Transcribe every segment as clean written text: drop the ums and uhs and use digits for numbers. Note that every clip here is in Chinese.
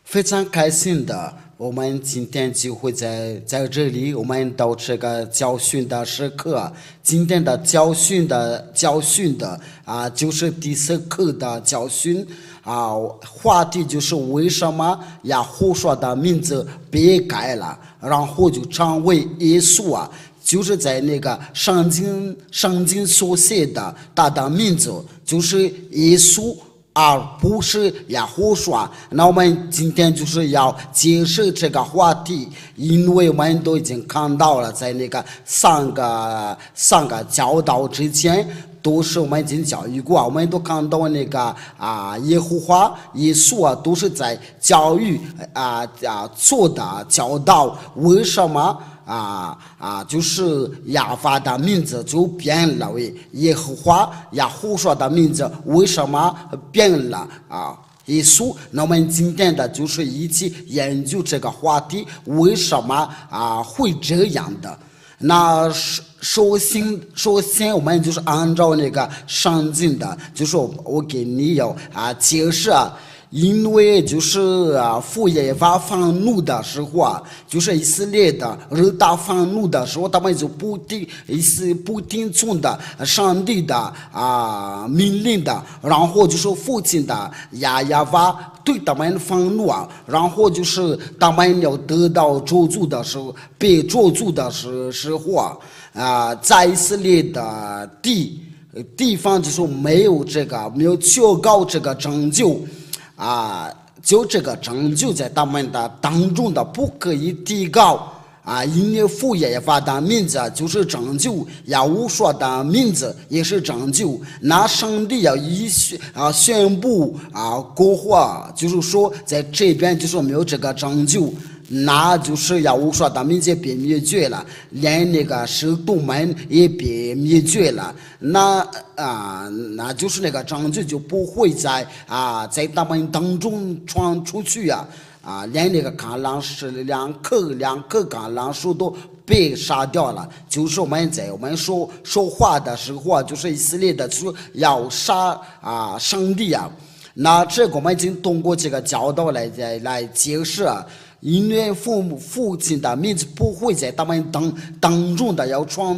非常开心的，我们今天就会在这里，我们到这个教训的时刻。今天的教训的就是第四课的教训话题就是为什么亚胡说的名字被改了，然后就成为耶稣就是在那个圣经所写的他的名字就是耶稣。而不是亚胡说。那我们今天就是要解释这个话题，因为我们都已经看到了，在那个三个教导之前，都是我们已经教育过，我们都看到那个耶和华耶稣都是在教育做的教导，为什么？就是亚法的名字就变了为耶和华，亚胡说的名字为什么变了耶稣？那我们今天的就是一起研究这个话题，为什么会这样的？那首先我们就是按照那个圣经的，就是我给你要解释因为就是父耶法愤怒的时候就是以色列的人大愤怒的时候，他们就不听从的上帝的命令的，然后就是父亲的亚法对他们愤怒然后就是他们要得到咒诅的时候，被咒诅的时候在以色列的地方就是没有求告这个拯救。就这个拯救在他们的当中的不可以提高因为父耶法的名字就是拯救，亚胡说的名字也是拯救。那上帝要宣布过后就是说在这边就是没有这个拯救，那就是亚胡说的名字被灭绝了，连那个使徒们也被灭绝了。那就是那个拯救就不会在他们当中传出去连那个橄榄树两棵橄榄树都被杀掉了。就是我们说话的时候就是以色列的就是要杀上帝那这个我们已经通过这个教导来解释因为父亲的名字不会在他们当中的要传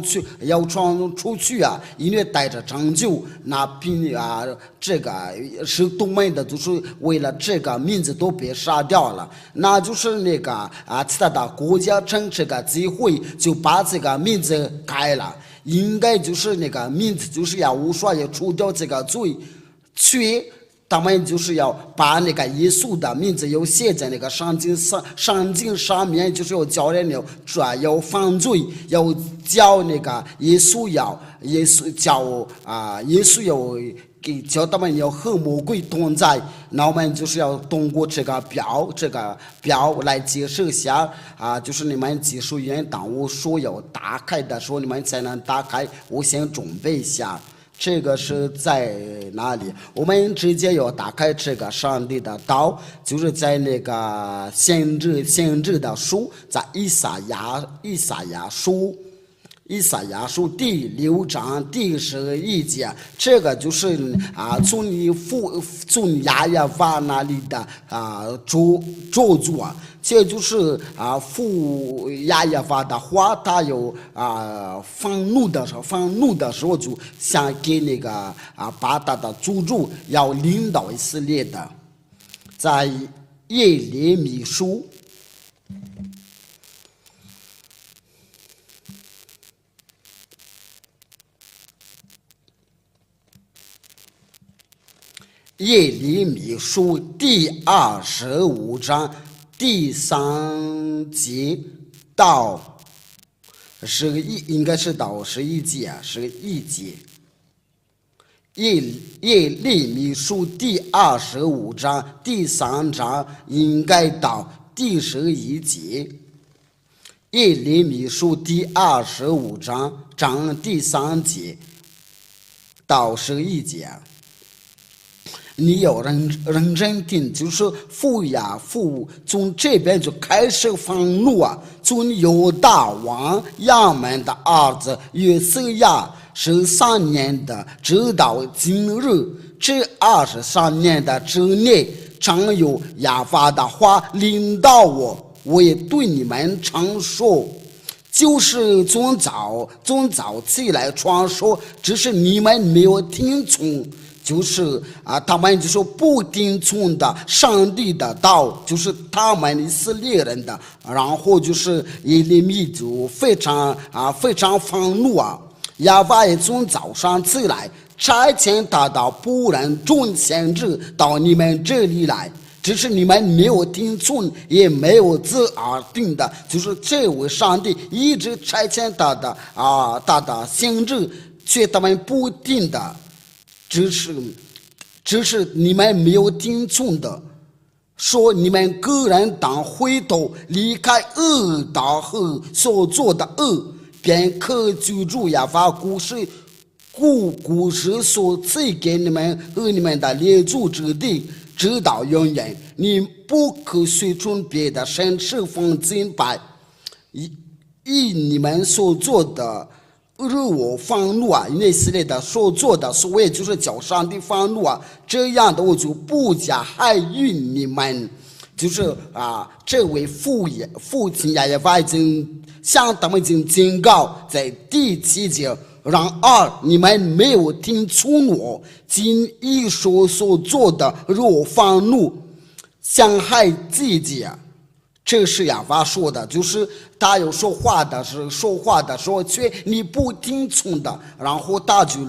出去因为带着拯救，那这个使徒们的就是为了这个名字都被杀掉了，那就是那个其他的国家趁这个机会就把这个名字改了，应该就是那个名字就是要无说要除掉这个罪，他们就是要把那个耶稣的名字要写在那个圣经上面，就是要教人要犯罪，要教那个耶稣要教他们要和魔鬼同在。那我们就是要通过这个表来解释一下就是你们技术员当我说要打开的时候，你们才能打开。我先准备一下。这个是在哪里？我们直接要打开这个上帝的道，就是在那个先知的书，在以赛亚书第6章第11节，这个就是从亚法那里的咒诅这就是父亚法的话，他有愤怒的时候就想给那个把他的诅咒要领导以色列的，在耶利米书。耶利米书第25章第3节到11，应该是到11节11节。耶利米书第25章第3章应该到第11节。耶利米书第25章第3节到11节。你要认真听，就是父从这边就开始愤怒从犹大王亚门的儿子约瑟亚13年的直到今日，这23年的之内，常有亚法的话领导我，我也对你们常说。就是从早起来传说，只是你们没有听从。就是他们就说不听从的上帝的道，就是他们以色列人的，然后就是以利米就非常愤怒亚法也从早上起来，差遣他的仆人众先知到你们这里来。只是你们没有听从，也没有自而定的，就是这位上帝一直差遣他的先知，却他们不听的，只是你们没有听从的。说你们个人当回头，离开恶道和所做的恶，便可居住亚法古时所赐给你们和你们的列祖之地，直到永远。你不可随从别的神侍奉敬拜，以你们所做的惹我愤怒那系列的所做的所谓就是叫上帝愤怒这样的我就不加害于你们。就是这位父亲亚法已经向他们已经警告，在第7节。然而你们没有听从我，今一所做的惹我愤怒，伤害自己这是亚法说的，就是他有说话的时候，却你不听从的，然后他就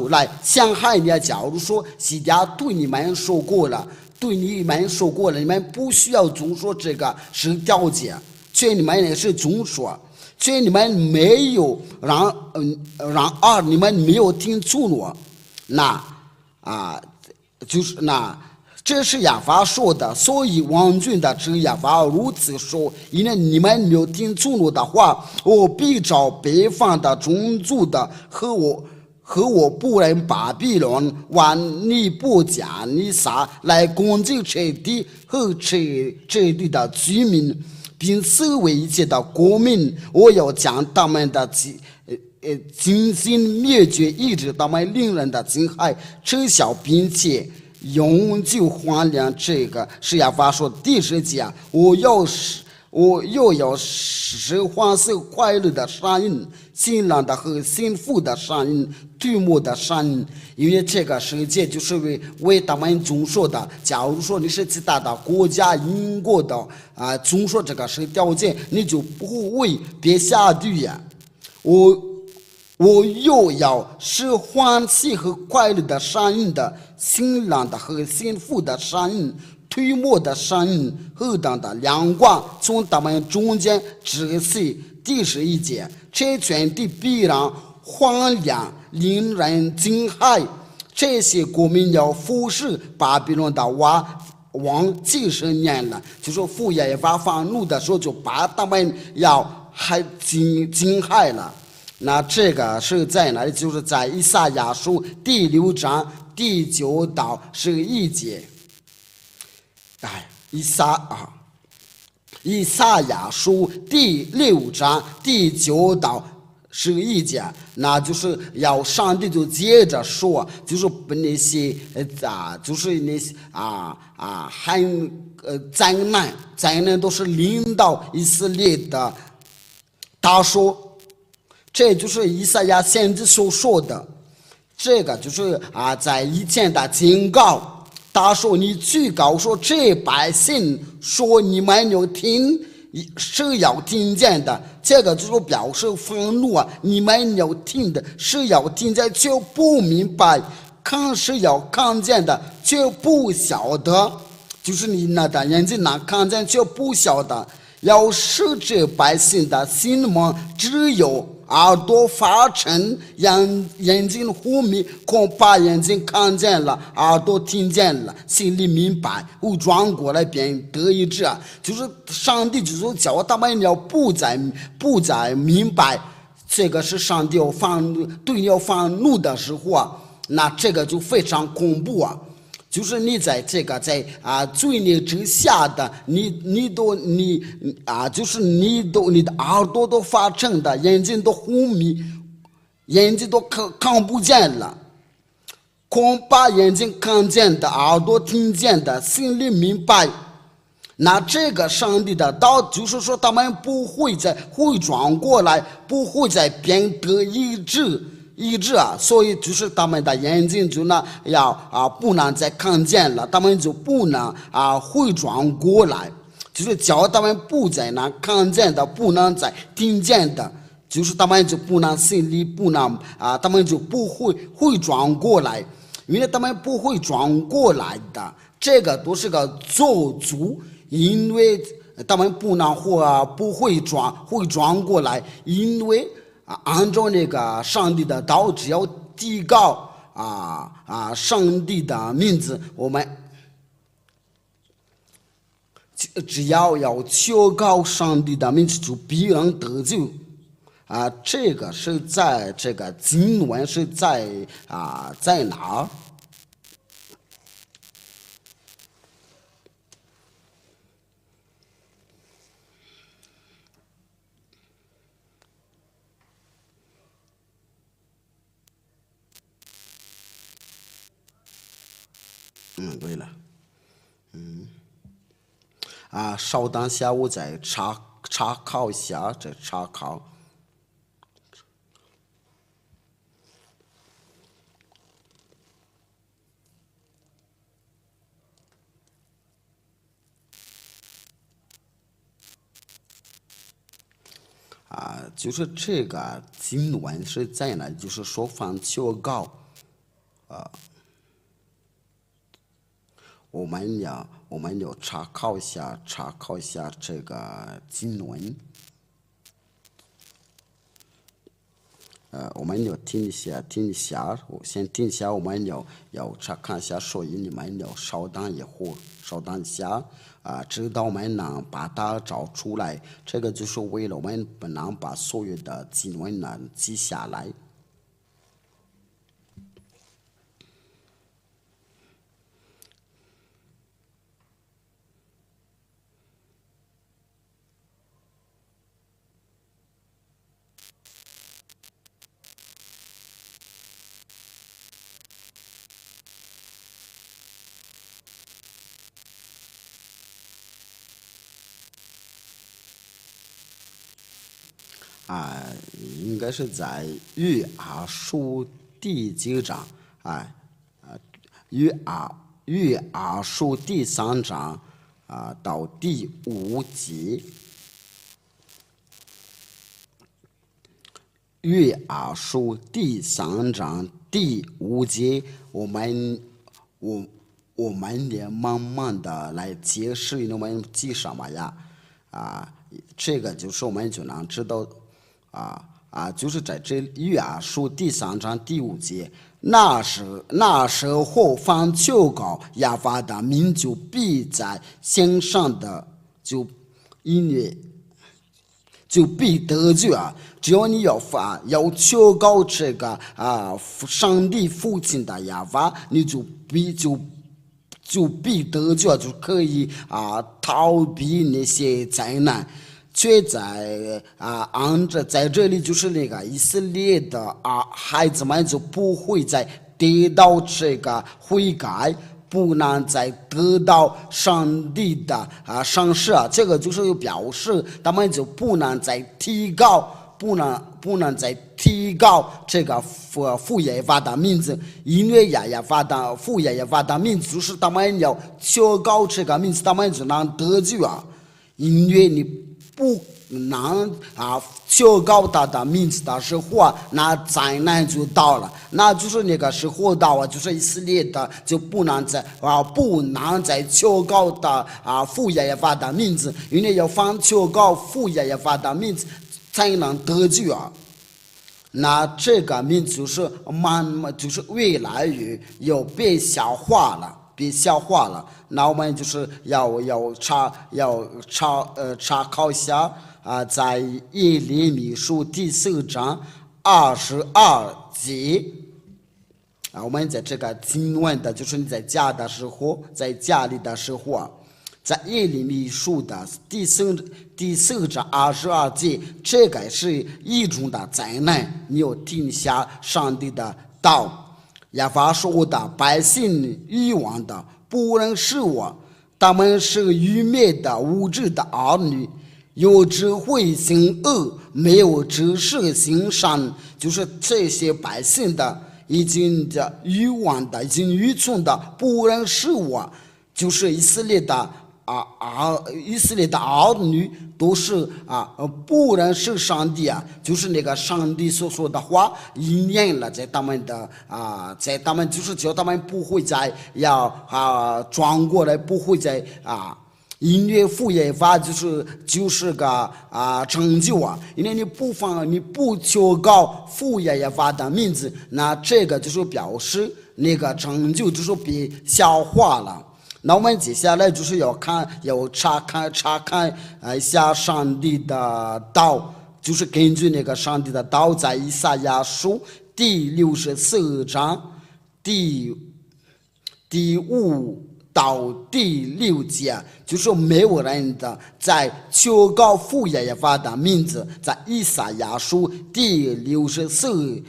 来伤害你。假如说西家对你们说过了，你们不需要总说这个是条件，却你们也是总说。却你们没有你们没有听从我，这是亚法说的。所以王军的这亚法如此说，因为你们没有听从我的话，我必找北方的种族的和我仆人巴比伦往尼布甲尼撒来攻击这地和这地的居民，并摧毁一切的国民。我要将他们的精心灭绝，一直他们令人的惊骇撤销，并且永久还亮。这个是亚法说第10节，我又要使黄色快乐的声音，新郎的和新妇的声音，对目的声音。因为这个世界就是为他们总说的。假如说你是其他的国家英国的总说这个是条件，你就不会别下地呀。我又要使欢喜和快乐的声音的，新郎的和新妇的声音，推磨的声音，何等的亮光从他们中间直系。第11节，这全地必然荒凉，令人惊骇。这些国民要服侍巴比伦的王几十年了，就说父亚法愤怒的时候，就把他们要还惊骇了。那这个是在哪里？就是在以赛亚书第6章第9到11节。以赛亚书第6章第9到11节，那就是要上帝就接着说，就是那些就是那些灾难都是领导以色列的。他说，这就是以赛亚先知所说的，这个就是在以前的警告。他说：“你去告诉这百姓说，你们有听是要听见的。”这个就是表示愤怒你们有听的是要听见，却不明白；看是要看见的，却不晓得。就是你那的眼睛能看见，却不晓得。要使这百姓的心门只有耳朵发沉，眼睛昏迷，恐怕眼睛看见了，耳朵听见了，心里明白，我转过来便得医治。就是上帝就是叫他们要不再明白，这个是上帝对你要愤怒的时候那这个就非常恐怖就是你在这个罪孽之下的，就是你的耳朵都发沉的，眼睛都昏迷，眼睛都看不见了，恐怕眼睛看见的，耳朵听见的，心里明白。那这个上帝的道，就是说他们不会再回转过来，不会再变得医治啊，所以就是他们的眼睛就不能再看见了，他们就不能回转过来，就是叫他们不再能看见的，不能再听见的，就是他们就不能心里不能他们就不会回转过来，因为他们不会转过来的，这个都是个咒诅。因为他们不会转过来，因为按照那个上帝的道，只要提高上帝的名字，我们只要求告上帝的名字，就必然得救。这个是在这个经文是在哪？对了，稍等下，我再查考一下，再查考。就是这个经文是在哪？就是说放求告，我们要查考一下这个经文。我们要听一下，我先听一下，我们要查看一下，所以你们要稍等一下，直到我们能把它找出来。这个就是为了我们不能把所有的经文记下来。应该是在约珥书第9章，约珥书第3章到第5节。约珥书第3章第5节，我们也慢慢的来解释，我们记什么呀？这个就是我们就能知道。就是在这约珥书第3章第5节，那时候凡求告耶和华的名，就必在心上的，因为就必得救啊！只要你要求告这个上帝父亲的耶和华，你就必得救，就可以逃避那些灾难。却在在这里就是那个以色列的孩子们就不会再得到这个悔改，不能再得到上帝的赏赐这个就是表示他们就不能再提高，不能再提高这个父耶和华的名字，因为父耶和华的名字就是他们要求告这个名字，他们就能得救因为你不能求告他的名字的时候那灾难就到了，那就是那个时候到就是以色列的就不能再求告的父耶和华的名字，因为要放求告父耶和华的名字才能得救那这个名字就是就是越来越要被消化了。那我们就是要查考一下在耶利米书第4章22节我们在这个经文的，就是你在家里的时候在耶利米书的第4章22节，这个是一种的灾难，你要听下上帝的道。亚法说的百姓遗忘的不认识我，他们是愚昧的无知的儿女，有智慧行恶，没有知识行善，就是这些百姓的已经愚妄的，已经愚蠢的不认识我，就是以色列的以色列的儿女都是不认识上帝就是那个上帝所说的话应验了在他们的在他们就是叫他们不会再转过来，不会再音乐副业法就是个成就因为你不求告副业法的名字，那这个就是表示那个成就就是被消化了。那我们接下来就是要查看一下上帝的道，就是根据那个上帝的道，在以赛亚书第64章第5到第6节，就是没有人的在求告父耶和华的名字，在以赛亚书第64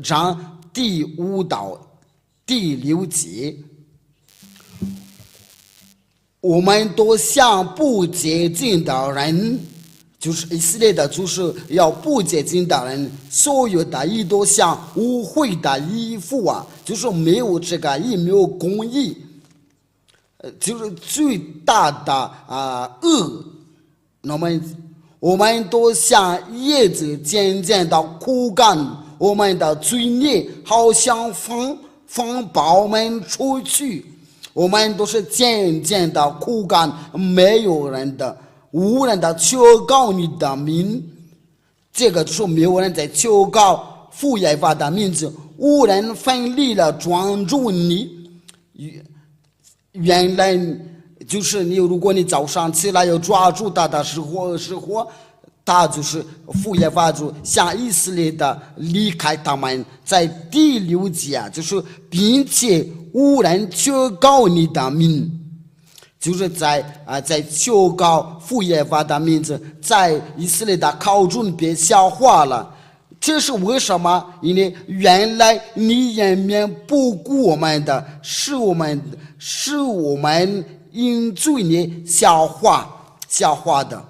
章第5到第6节。我们都像不洁净的人，就是以色列的就是要不洁净的人，所有的义都像污秽的衣服就是没有这个义，没有公义，就是最大的恶。那么我们都像叶子渐渐的枯干，我们的罪孽好像风暴们出去，我们都是渐渐的枯干，没有人的无人的求告你的名，这个就是没有人在求告父耶和华的名字，无人奋力了专注你。原来就是如果你早上起来要抓住他的时候，他就是父耶和华就向以色列的离开他们，在第6节就是并且无人求告你的名，就是在求告父耶和华的名字，在以色列的口中被消化了。这是为什么？因为原来你掩面不顾我们的，是我们因罪孽消化的。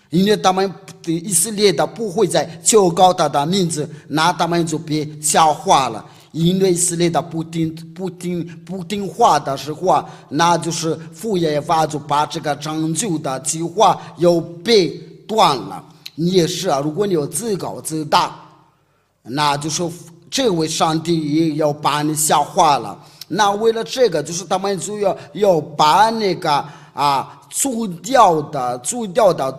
因为他们以色列的不会再求告他的名字，那他们就被消化了。因为以色列的不听话的时候那就是父耶和华就把这个拯救的计划又被断了。你也是如果你有自高自大，那就是这位上帝也要把你消化了。那为了这个，就是他们就要把那个除掉的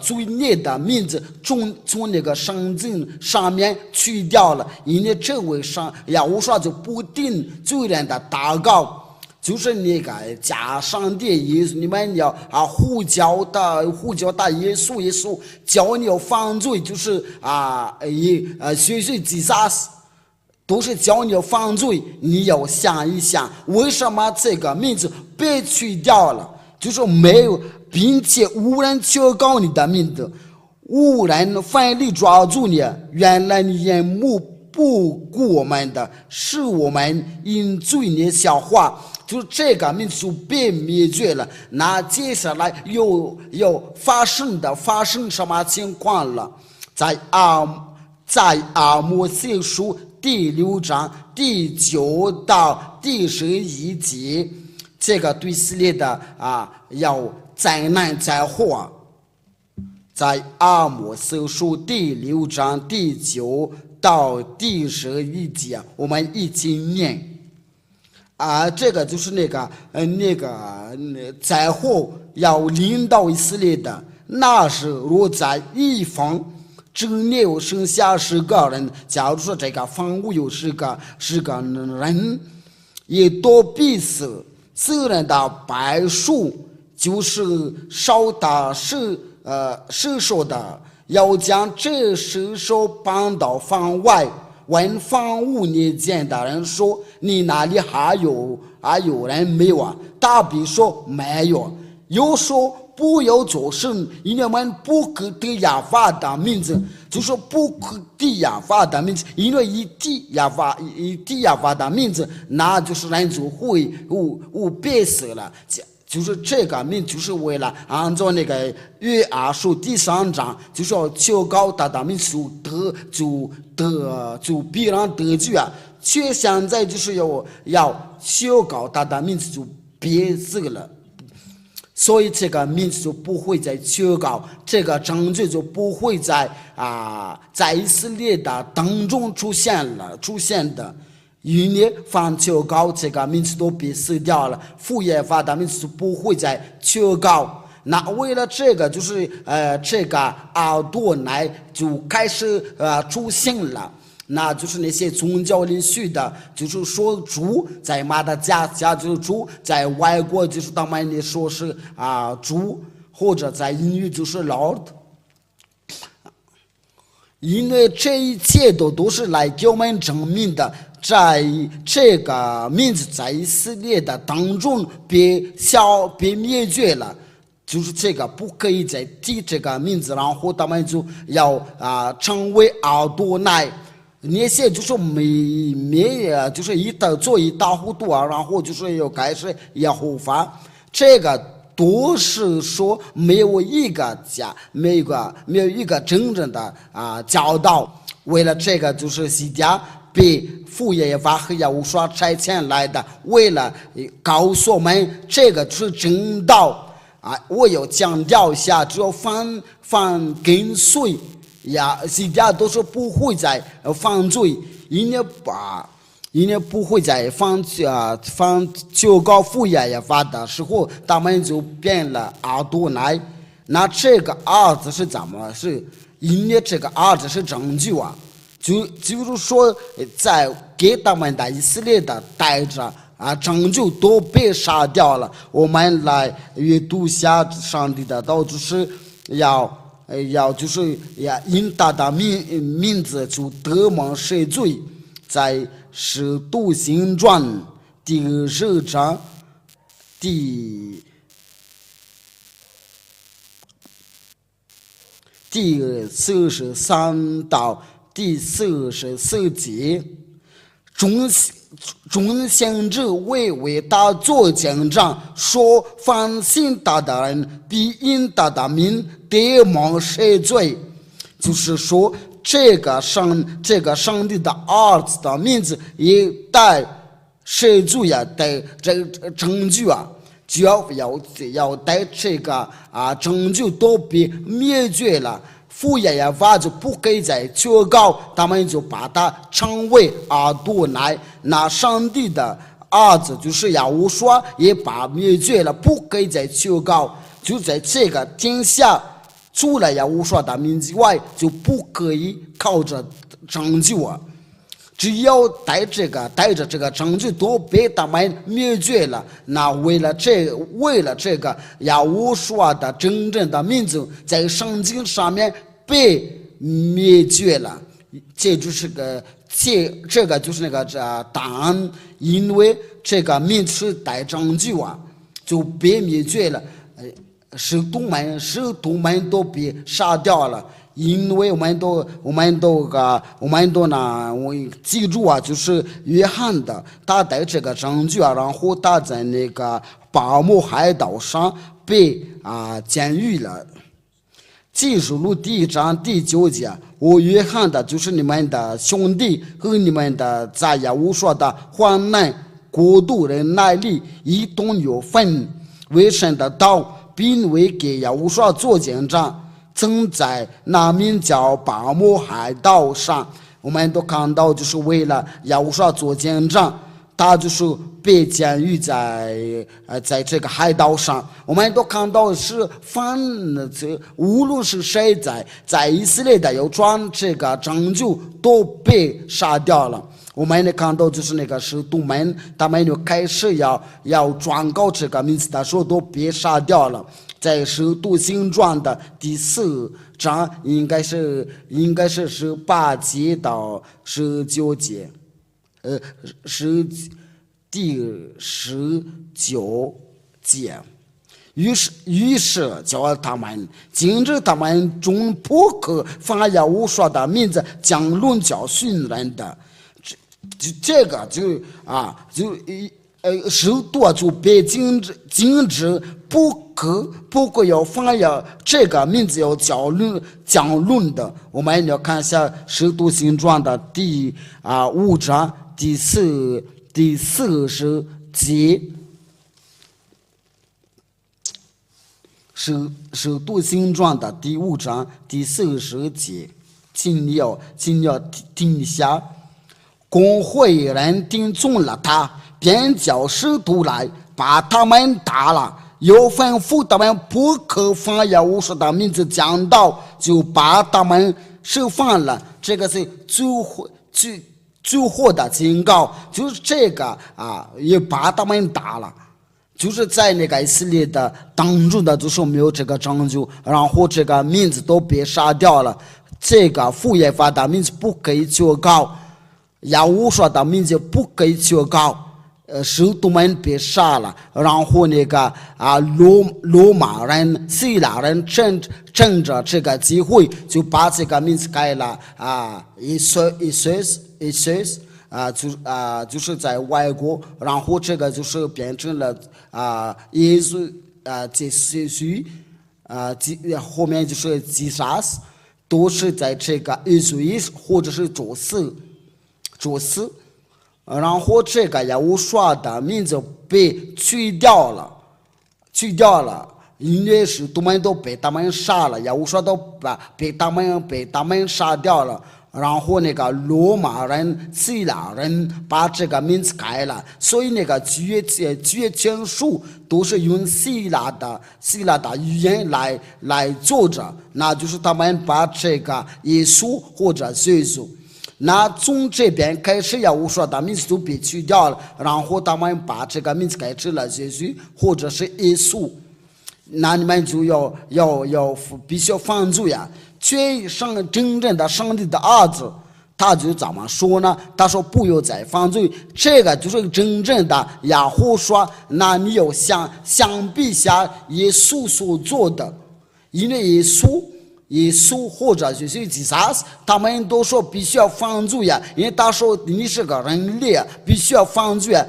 罪孽的名字从那个圣经上面去掉了。因为这位亚乌刷就不定罪人的祷告，就是那个假上帝耶稣，你们要呼叫他耶稣叫你要犯罪，就是随即杀死，都是叫你要犯罪。你要想一想，为什么这个名字被去掉了？就是没有，并且无人求告你的名字，无人奋力抓住你。原来你眼目不顾我们的，是我们因罪孽消化，就这个民族被灭绝了。那接下来又发生什么情况了？在阿摩司书第6章第9到第11节，这个对以色列的要灾难灾祸，在阿摩司书第6章第9到第11节，我们一起念这个就是那个灾祸要临到以色列的。那时若在一方之内剩下10个人，假如说这个房屋有10个人，也都必死。死人的百数就是少的10手的，要将这10手搬到房外，问房屋里见的人说：“你那里还有人没有他必说没有。又说不要做神，因为我们不可提亚法的名字，就说不可提亚法的名字，因为一提亚法的名字，那就是人就会变色了。就是这个名，就是为了按照那个约珥书第3章，就是要求告他的名就必然得救啊。却现在就是要求告他的名字就变色了，所以这个名字就不会再求告，这个拯救就不会在以色列的当中出现的。因为凡求告这个名字都被死掉了，父耶法的名字就不会再求告。那为了这个，就是这个阿多乃就开始出现了。那就是那些宗教领袖的，就是说主在马的家就是主，在外国就是他们说是主，或者在英语就是 Lord。因为这一切都是来给我们证明的，在这个名字在以色列的当中被灭绝了，就是这个不可以再提这个名字，然后他们就要成为阿多乃。那些就是就是一塌糊涂啊，然后就是要开始耶和华，这个都是说没有一个真正的教导。为了这个，就是西家被父耶和华和耶和华差遣来的，为了告诉我们这个是正道我要强调一下，只要反跟随西家都是不会再犯罪，因为不会在反求告父耶和华的时候，他们就变了阿多乃。那这个儿子是怎么？是因为这个儿子是拯救就是说，在给他们的以色列的带着拯救都被杀掉了。我们来阅读下上帝的道，就是就是因他的名字就得蒙赦罪，在使徒行传第10章第43到第44节，众先知为他做见证，说凡信他的人必因他的名得蒙赦罪。就是说，这个上帝的儿子的名字也带赦罪带这拯救只要带这个拯救都被灭绝了，父耶和华就不可以再求告，他们就把他称为阿多乃。那上帝的儿子就是耶和华也把灭绝了，不可以再求告。就在这个天下，除了耶和华的名字外，就不可以靠着拯救只要带着这个拯救都被他们灭绝了。那为了这个耶和华的真正的名字在圣经上面被灭绝了，这就是这个就是那个答案。因为这个名字带拯救就被灭绝了，使徒们都被杀掉了。因为我们都记住就是约翰的，他带这个拯救然后他在那个巴木海岛上被监狱了。记述录第1章第9节，我约翰的就是你们的兄弟和你们的在耶和华的患难国度人耐力一同有份，为神的道并为给耶和华做见证，正在那名叫巴木海岛上。我们都看到，就是为了耶和华做见证，他就是被监狱在这个海岛上。我们都看到是无论是谁在以色列的有传这个拯救都被杀掉了。我们也看到就是那个使徒们，他们就开始要转告这个名字的时候都被杀掉了。在使徒行传的第4章应该是18节到19节，第19节，于是叫他们禁止他们中不可犯耶和华的名字讲论教训人的。这个首都就被禁止不可要犯呀这个名字要讲论的。我们要看一下《使徒行传》的第5章第40节。使徒行传的第5章第40节，请要听一下。公会人听从了他，便叫使徒来把他们打了，又吩咐他们不可犯耶和华的名字讲道，就把他们释放了。这个是最后的警告，就是这个也把他们打了。就是在那个以色列的当中的就是没有这个拯救，然后这个名字都被杀掉了。这个副业法的名字不可以去告，耶和华的名字不可以去告，使徒们被杀了，然后那个罗马人、希腊人趁着这个机会就把这个名字改了就是在外国，然后这个就是变成了耶稣这些书后面就是自杀，都是在这个耶稣或者是作死，然后这个耶和华的名字被去掉了，因为是他们都被他们杀了，耶和华都被他们杀掉了。然后那个罗马人、希腊人把这个名字改了，所以那个绝经书都是用希腊的语言来做着，那就是他们把这个耶稣或者耶稣，那从这边开始耶和华的名字都被去掉了，然后他们把这个名字改成了耶稣或者是耶稣，那你们就要必须要犯罪呀。真正的上帝的儿子，他就怎么说呢？他说不要再犯罪，这个就是真正的耶和华。那你要相比下耶稣所做的，因为耶稣或者就是自杀，他们都说必须要犯罪呀，因为他说你是个人类，必须要犯罪。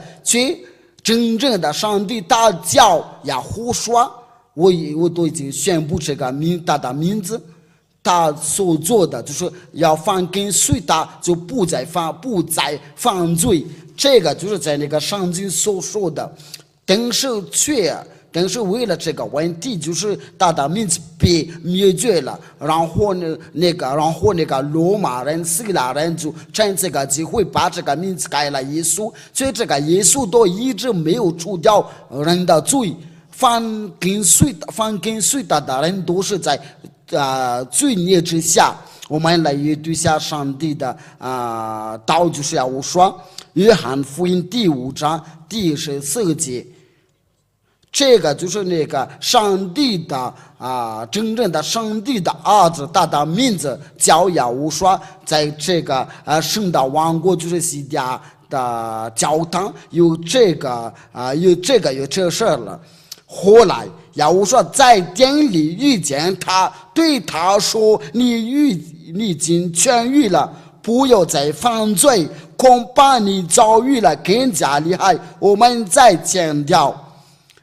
真正的上帝他叫耶和华，我都已经宣布这个他的名字。他所做的就是要放跟随他，就不再犯罪。这个就是在那个圣经所说的。但是为了这个问题，就是他的名字被灭绝了，然后那个罗马人、希腊人就趁这个机会把这个名字改了耶稣，所以这个耶稣都一直没有除掉人的罪。放跟随他的人都是在罪孽之下。我们来阅读一下上帝的道，就是要说约翰福音第5章第14节，这个就是那个上帝的真正的上帝的儿子，他的名字叫耶和华，在这个圣的王国，就是西家的教堂有这事了。后来耶和华在殿里遇见他，对他说：“你已经痊愈了，不要再犯罪，恐怕你遭遇了更加厉害。”我们再强调，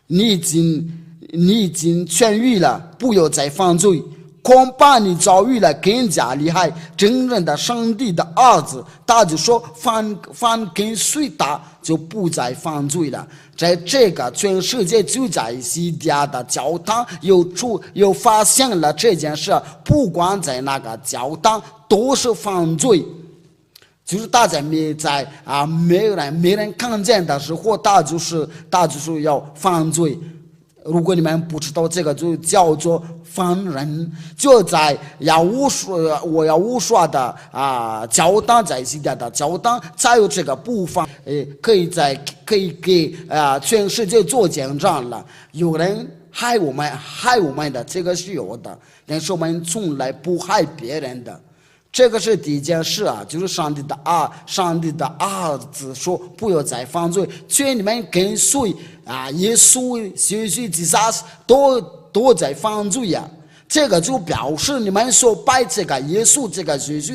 你已经痊愈了，不要再犯罪，恐怕你遭遇了更加厉害。真正的上帝的儿子，他就说犯跟随他就不再犯罪了。在这个全世界就在西家的教堂又发现了这件事，不管在那个教堂都是犯罪，就是大家没人看见的时候，他就是要犯罪。如果你们不知道这个，就叫做犯人。就在耶和华的教堂，在西家的教堂才有这个部分，可以给全世界做见证了。有人害我们的，这个是有的，但是我们从来不害别人的。这个是第一件事啊，就是上帝的儿子说不要再犯罪，劝你们跟随啊，耶稣学习自杀都在犯罪呀。这个就表示你们所拜这个耶稣这个学习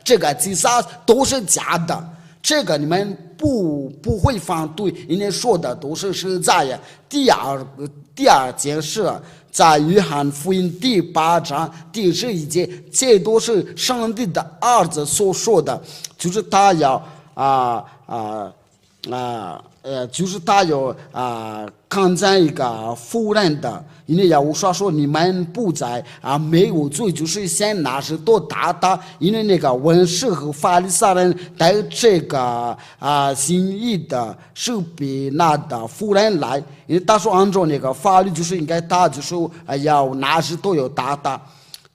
这个自杀都是假的。这个你们不会反对，因为说的都是实在呀。第二件事，在约翰福音第8章第11节，这都是上帝的儿子所说的，就是他要就是他要看见一个妇人的，因为耶稣说你们不再没有罪，就是先拿石头打他，因为那个文士和法利赛人带这个心意的是比那的妇人来，因为他说按照那个法律就是应该打，就是要拿石头要打他。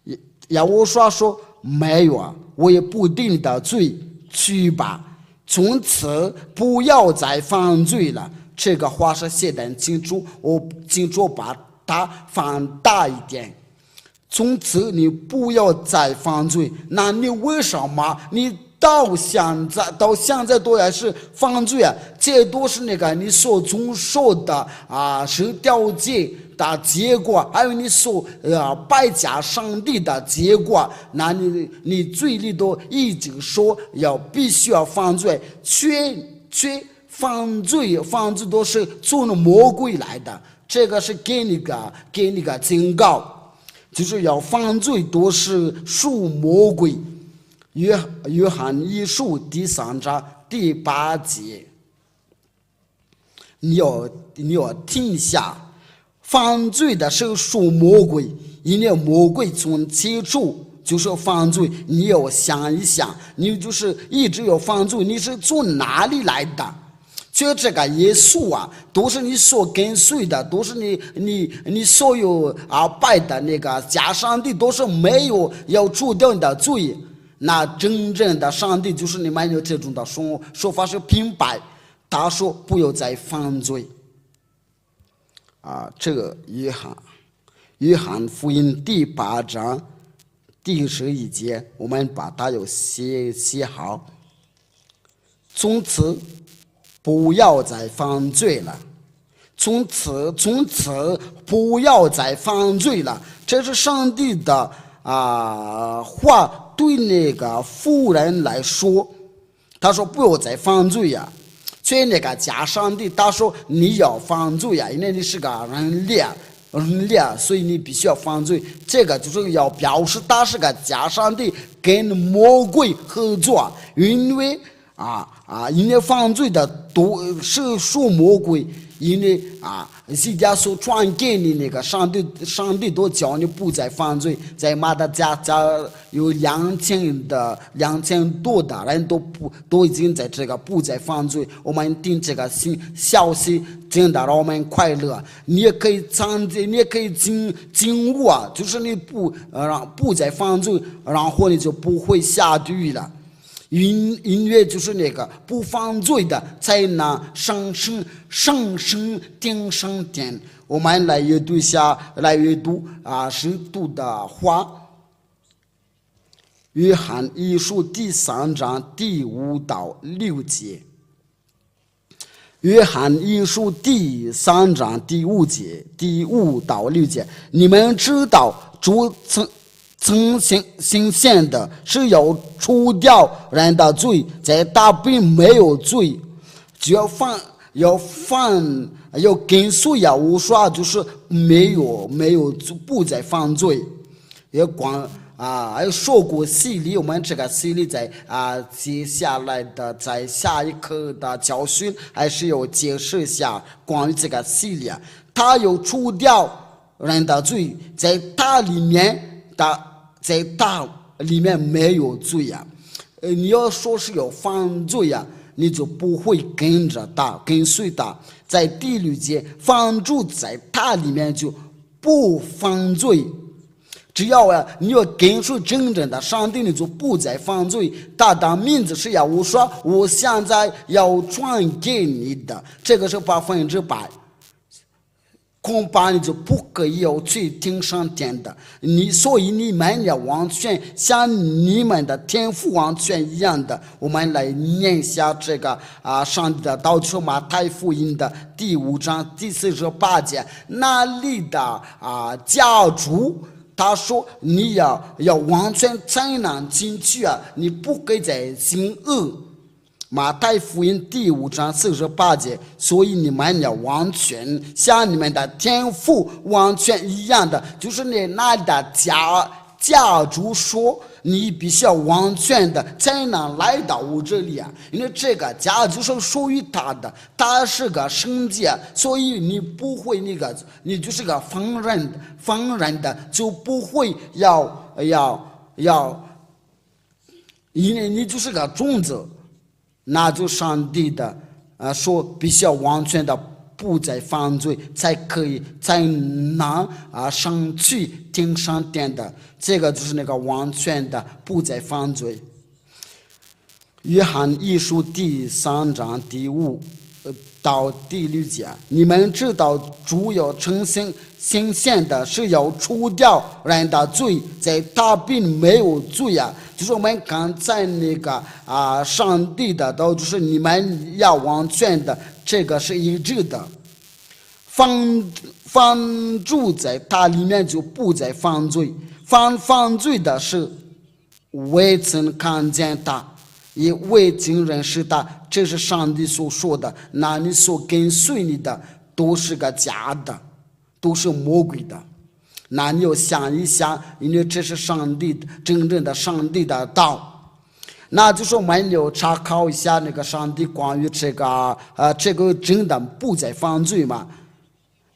耶稣说没有啊，我也不定你的罪，去吧。从此不要再犯罪了。这个话是写得很清楚，我清楚把它放大一点。从此你不要再犯罪，那你为什么你到现在都还是犯罪啊？这都是那个你所遵守的十条诫的结果，还有你所拜假上帝的结果。那你嘴里都一直说必须要犯罪，却犯罪都是从魔鬼来的。这个是给你个警告，就是要犯罪都是属魔鬼。约翰一书第3章第8节，你要听一下，犯罪的是属魔鬼，因为魔鬼从起初就是犯罪。你要想一想，你就是一直有犯罪，你是从哪里来的？就这个耶稣啊，都是你所跟随的，都是你所有拜的那个假上帝，都是没有要除掉你的罪。那真正的上帝就是你们有这种的说法是平白，他说不要再犯罪这个约翰福音第8章第11节，我们把它有写好。从此不要再犯罪了，从此不要再犯罪了。这是上帝的话对那个妇人来说，他说不要再犯罪呀。所以那个假上帝他说你要犯罪呀，因为你是个人类，所以你必须要犯罪。这个就是要表示他是个假上帝跟魔鬼合作，因为犯罪的都是属魔鬼。因为人家所传给你那个上帝都叫你不再犯罪，在马达加有2000多的人都已经在这个不再犯罪。我们听这个消息真的让我们快乐。你也可以你也可以进入就是你不再犯罪，然后你就不会下地狱了。因为就是那个不犯罪的才能上升顶上天。我们来阅读使徒的话，约翰一书第3章第5到6节。约翰一书第3章第5到6节，你们知道主曾行宪的是要除掉人的罪，在他并没有罪，只要跟随无说，就是没有不再犯罪。也还说过系列，我们这个系列在接下来的在下一课的教训还是要解释一下关于这个系列。他有除掉人的罪，在他里面没有罪呀。你要说是有犯罪呀，你就不会跟随他。在第6节，犯罪在他里面就不犯罪。只要你要跟随真正的上帝，你就不再犯罪。他的名字是我说我现在要传给你的，这个是100%。恐怕你就不可以要去听上天的，所以你们要完全像你们的天赋完全一样的。我们来念下这个上帝的道，就是马太福音的第5章第48节，那里的家主。他说：“你要完全才能进去啊！你不可以再行恶。”马太福音第5章48节，所以你们要完全像你们的天赋完全一样的，就是你那里的家主说，你必须要完全的才能来到我这里啊！因为这个家就是属于他的，他是个圣洁，所以你不会你就是个放任的，就不会要，因为你就是个种子。那就上帝的说必须要完全的不再犯罪，才能上去天上天的，这个就是那个完全的不再犯罪。约翰一书第3章第5到第6节，你们知道主要呈现的是要除掉人的罪，在他并没有罪啊。就是我们刚才那个上帝的道，就是你们要完全的，这个是一致的。放住在他里面就不再犯罪，犯罪的是未曾看见他，也未经认识他，这是上帝所说的。那你所跟随你的都是个假的，都是魔鬼的。那你要想一想，因为这是上帝真正的上帝的道。那就是我们要查考一下那个上帝关于这个真的不再犯罪嘛。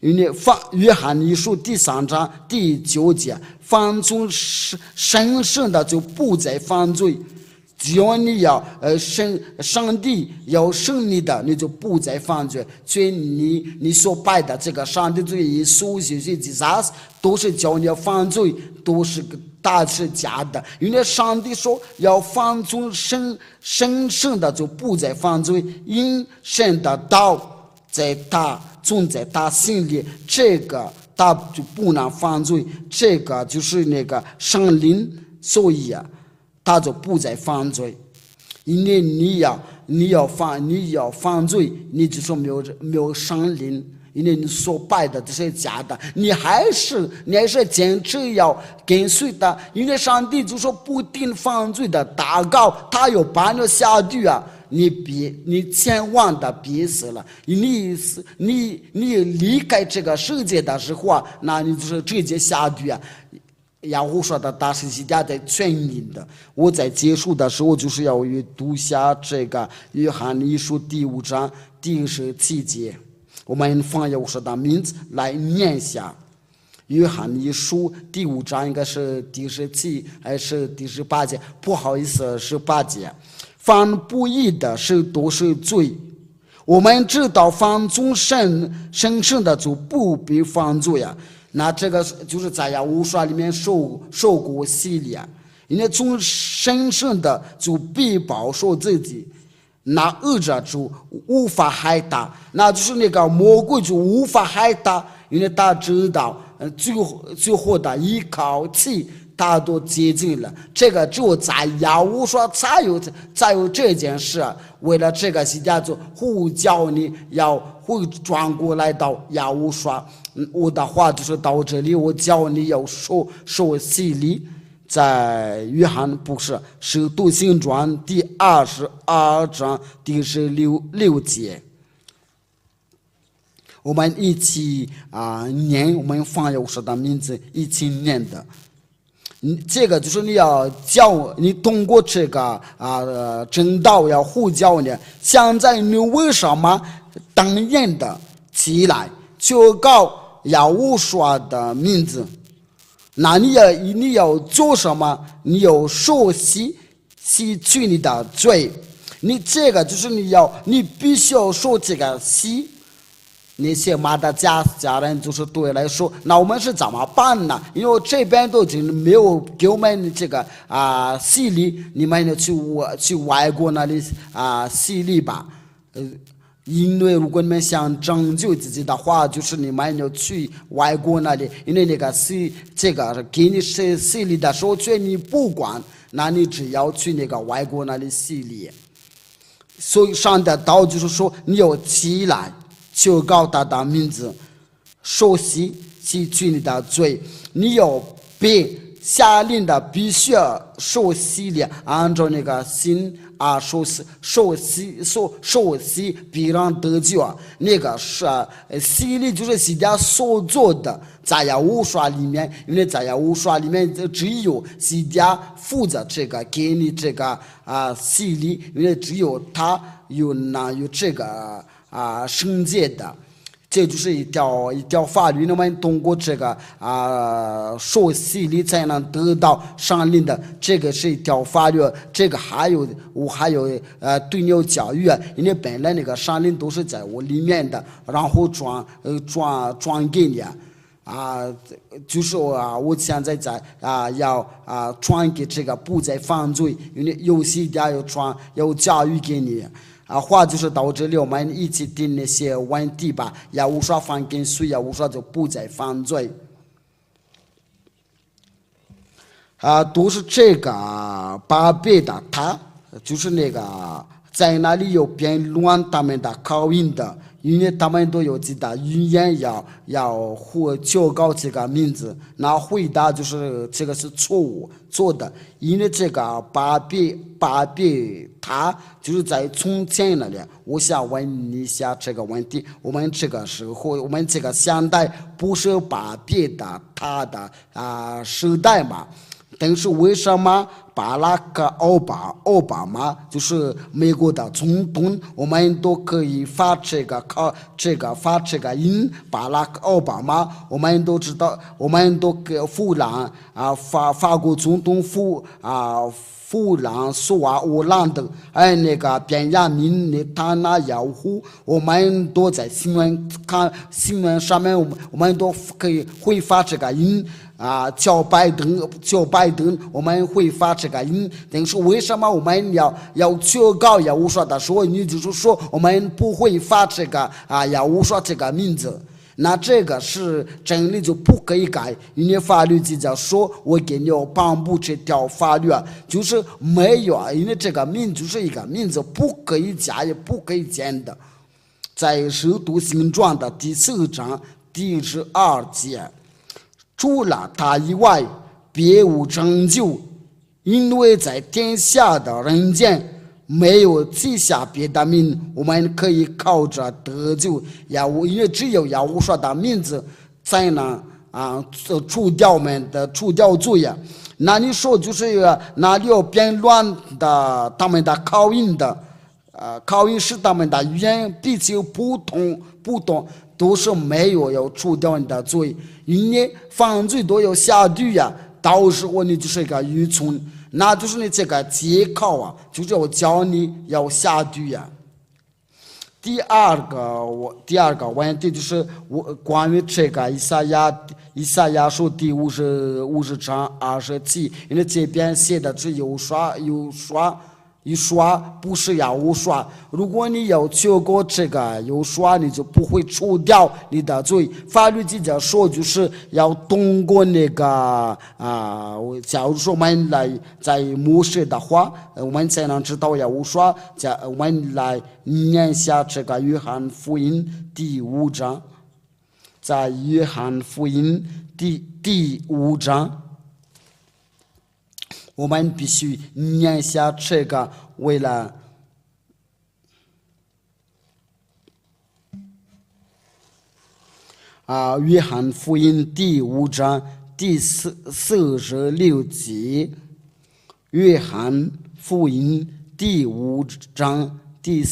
因为约翰一书第3章第9节，犯从神圣的就不再犯罪。只要你要上帝要胜你的，你就不再犯罪。所以你所拜的这个上帝罪耶稣基督都是叫你要犯罪，都是大是假的。因为上帝说要放纵神圣的就不再犯罪，因神的道在他种在他心里，这个他就不能犯罪。这个就是那个圣灵，所以他就不再犯罪。因为你要犯罪，你就说没有圣灵，因为你所拜的这是假的，你还是坚持要跟随他。因为上帝就说不定犯罪的祷告，他要把你下地啊！你千万的别死了。你离开这个世界的时候那你就是直接下地啊！雅虎说的大十几家在劝你的。我在结束的时候就是要读下这个约翰一书第5章第17节，我们放雅虎说的名字来念下。约翰一书第5章应该是第17还是第18节？不好意思，18节。犯不义的事都是罪。我们知道犯从神圣的就不必犯罪啊。那这个就是在雅无刷里面受过洗礼啊。因为从神圣的就必保守自己，那恶者就无法害他，那就是那个魔鬼就无法害他，因为他知道最后的一口气他都接近了。这个只有在雅无刷才有这件事。为了这个，现在就呼叫你要会转过来到雅无刷。我的话就是到这里，我叫你要受洗礼。在约翰不是使徒行传第22章第16节，我们一起念，我们放有神的名字一起念的。这个就是你要教你通过这个真道要呼叫你。现在你为什么当然的起来求告雅无刷的名字？那你要做什么？你要受洗去你的罪。你这个就是你必须要受这个洗。那些马的家人就是对来说，那我们是怎么办呢？因为这边都已经没有给我们这个洗礼，你们要去外国那里洗礼吧。因为如果你们想拯救自己的话，就是你们要去外国那里，因为那个这个给你洗礼的时候，却你不管，那你只要去那个外国那里洗礼。所以上的道就是说，你要起来求告他的名字，受洗洗去你的罪，你要被下令的必须要受洗礼，按照那个新受洗必让得救啊。那个是洗礼就是洗家所做的，在亚无刷里面，因为在亚无刷里面只有洗家负责这个给你这个洗礼，因为只有他有这个圣洁的。这就是一条法律，那么通过这个受洗礼才能得到上灵的，这个是一条法律。这个我还有对牛教育，因为本来那个上灵都是在我里面的，然后转给你就是我现在要传给这个不再犯罪，因为有些家要教育给你。话就是到这里，我们一起定那些问题吧。也无说犯跟随，也无说就不再犯罪。都是这个巴别的他，就是那个在那里有辩论他们的口音的，因为他们都有自己的语言要或教告这个名字，那回答就是这个是错误做的，因为这个巴别他就是在从前那里。我想问你一下这个问题，我们这个时候，我们这个现代不是巴别的他的时代嘛？但是为什么巴拉克奥巴马就是美国的总统，我们都可以发这个音巴拉克奥巴马，我们都知道，我们都给富兰法国总统富兰索瓦乌兰德，那个便雅悯内塔纳亚胡，我们都在新闻上面，我们都会发这个音。叫拜登，我们会发这个音。但是为什么我们要求告亚乌说的时候，你就是说我们不会发这个亚乌说这个名字？那这个是真理就不可以改，因为法律就叫说，我给你要颁布这条法律就是没有因为这个名就是一个名字，不可以加也不可以减的。在《使徒行传》的第4章第12节。除了他以外，别无拯救，因为在天下的人间没有记下别的名，我们可以靠着得救。因为只有亚乌说的名字才能除掉我们的除掉罪呀。那你说就是哪里有辩论的他们的口音的口音是他们的语言比较不同，都是没有要除掉你的罪，因为犯罪都要下地呀。到时候你就是一个愚蠢，那就是你这个借口就是我教你要下地呀。第二个问题就是关于这个以赛亚书第50章27，因为这边写的是有刷不是亚乌刷，如果你要求过这个有刷，你就不会除掉你的罪。法律记者说就是要通过那个假如说我们来在默示的话，我们才能知道亚乌刷。我们来念下这个约翰福音第5章，在约翰福音第5章。我们必须念下这个，为了约翰福音第5章第46节，约翰福音第5章第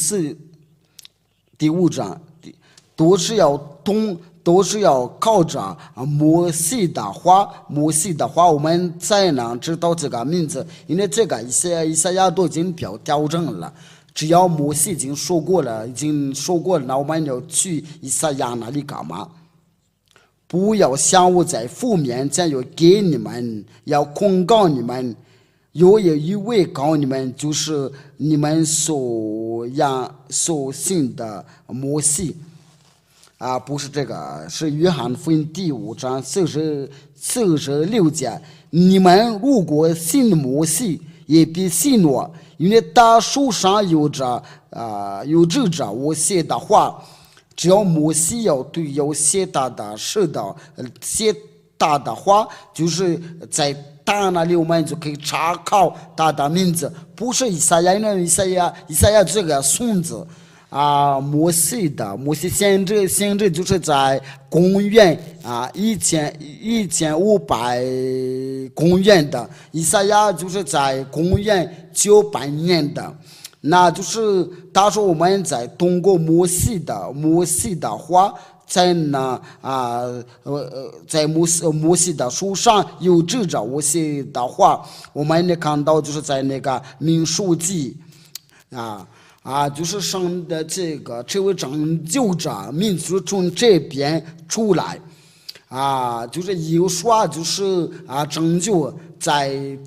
5章都是要靠着摩西的话，我们才能知道这个名字。因为这个以赛亚都已经调整了，只要摩西已经说过了，那我们要去以赛亚那里干嘛？不要想我在父面前要给你们，要控告你们。有一位告你们，就是你们所信的摩西。不是这个，是约翰福音第5章46节。你们如果信摩西，也必信我，因为大树上有着我写的话。只要摩西要对有写大的事的写大的话，就是在他那里我们就可以查考他的名字，不是以赛亚呢？以赛亚这个孙子。摩西先知就是在公元1500公元的，以赛亚就是在公元900年的。那就是他说我们在通过摩西的话，在摩西的书上有指着摩西的话，我们也看到就是在那个民数记就是上的这位拯救者民族从这边出来就是有说就是拯救在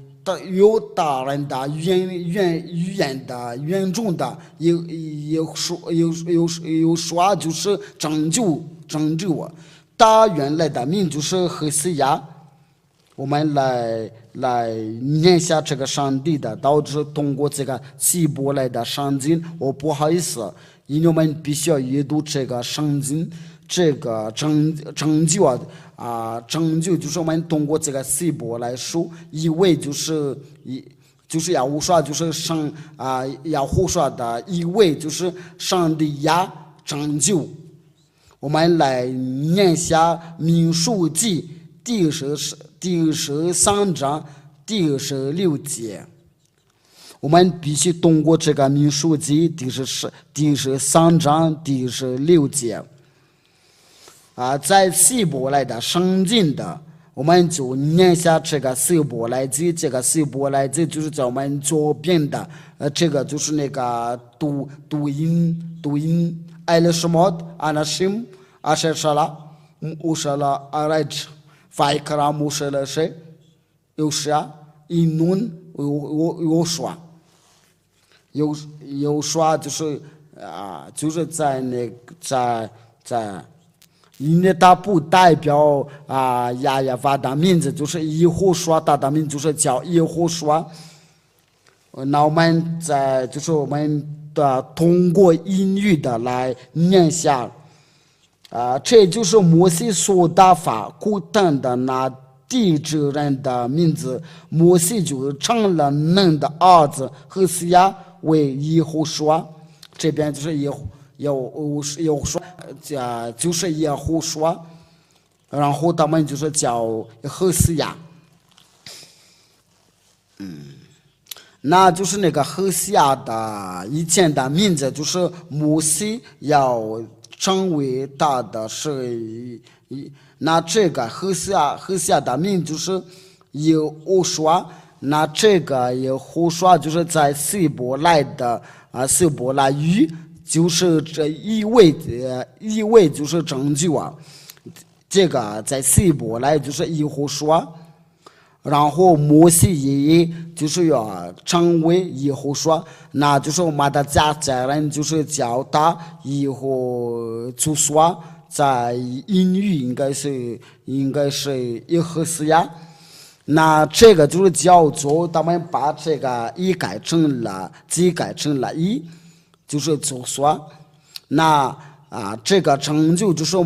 犹大人的语言的原中的有说就是拯救我。大原来的民族是何西亚。我们来念下这个上帝的，导致通过这个希伯来的圣经。我不好意思，因为我们必须要阅读这个圣经，这个拯救就是我们通过这个希伯来书，一位就是亚胡刷，就是亚胡刷的一位就是上帝拯救。我们来念下民数记第13章第16节，我们必须通过这个民数记第13章第16节在希伯来的圣经的，我们就念下这个希伯来记。这个希伯来记就是在我们左边的这个就是那个读音艾勒什莫阿纳什阿舍沙拉乌沙拉阿莱兹法克拉穆舍勒谁有啥伊nun有说就是就是在因为它不代表亚法的名字，就是耶和华他的名字就是叫耶和华。那我们就是我们的通过音语的来念下这就是摩西所打发古代的那地质人的名字。摩西就成了嫩的儿子何西亚为耶和华。这边就是耶和华就是耶和华，然后他们就是叫何西亚。那就是那个何西亚的以前的名字，就是摩西要成为他的是那这个何西亚的名就是耶和华。那这个耶和华就是在希伯来的希伯来语就是这一位就是拯救这个在希伯来就是耶和华。然后摩西也就是要成为耶和华，那就是我们的家人就是叫他耶和华，在英语应该是耶和西亚。那这个就是叫做他们把这个一改成了一，就是做说。那这个成就就是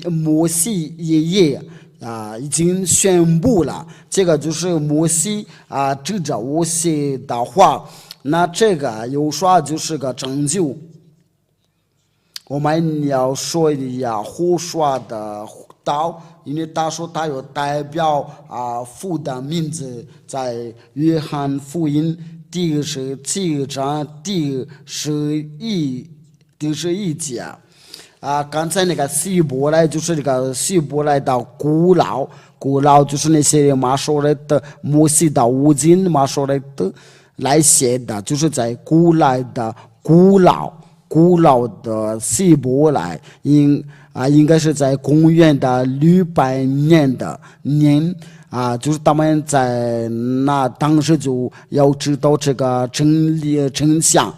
摩西爷爷已经宣布了，这个就是摩西指着我写的话。那这个有说就是个拯救。我们要说一下胡说的道，因为他说他有代表父的名字，在约翰福音第17章第11节。刚才那个希伯来就是这个希伯来的古老就是那些马说来的摩西的五经马说来的来写的，就是在古老的希伯来应该是在公元的600年就是他们在当时就要知道这个真相。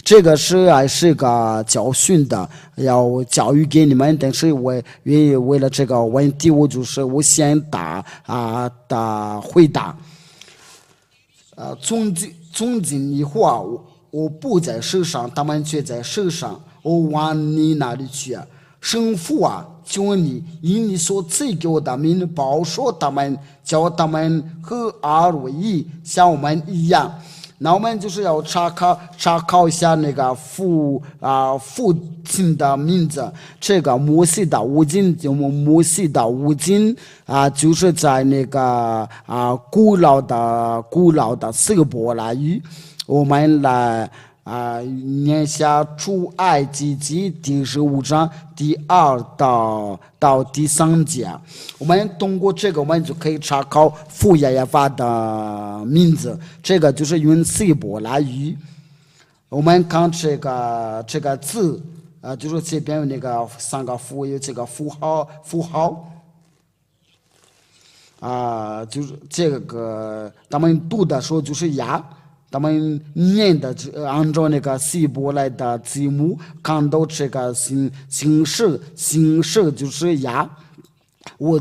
这个还是一个教训的，要教育给你们。但是为了这个问题，我先的回答。从今以后我不在世上，他们却在世上，我往你那里去。圣父求你以你所赐给我的名保守他们，叫他们合而为一，像我们一样。那我们就是要查考一下那个父亲的名字。这个摩西的五经，就是在那个古老的希伯来语。我们来念下出埃及记第15章第2到第3节。我们通过这个，我们就可以查考父耶和华的名字。这个就是用希伯来语。我们看这个字就是这边有那个3个符，有这个符号就是这个他们读的时候就是呀。他们念的按照那个希伯来的字母，看到这个形式就是呀。如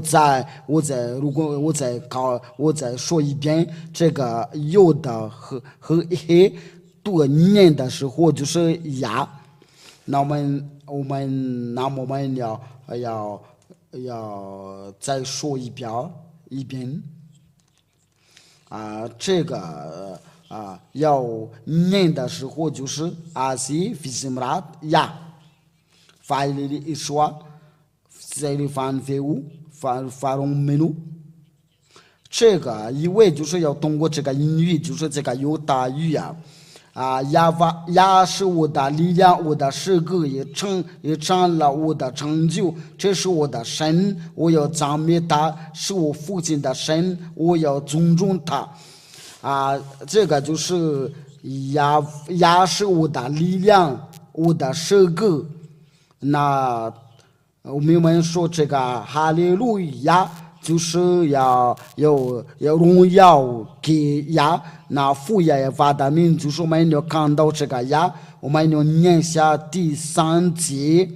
果我再说一遍，这个有的和黑读念的时候就是呀。那我们要再说一遍这个。要念的时候就是阿西菲西姆拉呀，法里一说，这里翻飞舞发龙门路。这个因为就是要通过这个音语，就是这个犹大语呀是我的力量，我的诗歌也成了我的成就。这是我的神，我要赞美他；是我父亲的神，我要尊重他。这个就是呀是我的力量，我的诗歌。那我们说这个哈利路亚，就是要荣耀给呀。那父耶和华的名，就是我们要看到这个呀，我们要念下第3节。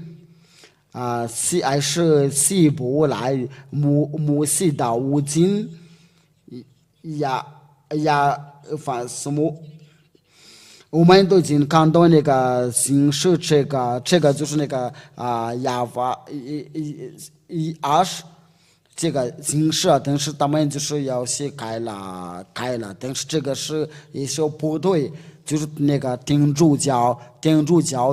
还是希伯来摩西的五经反什么？我们都已经看到那个形式，这个就是那个亚法这个形式但是他们就是要写改了，但是这个也是不对，就是那个天主教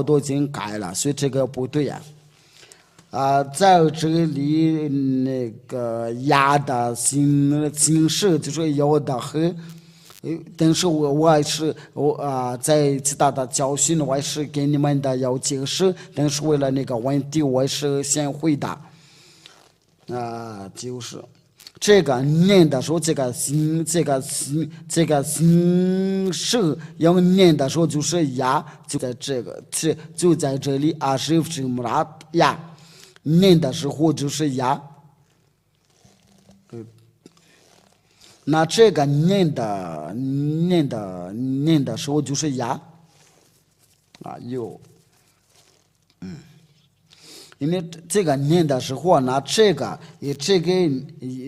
都已经改了，所以这个不对在这里那个亚的形式就是有的和，但是我还是在其他的教训我还是给你们的要解释，但是为了那个问题我还是先回答就是这个念的时候，这个形式要念的时候就是呀，就在这里是什么呀？念的时候就是呀，那这个念的时候就是呀，因为这个念的时候，那这个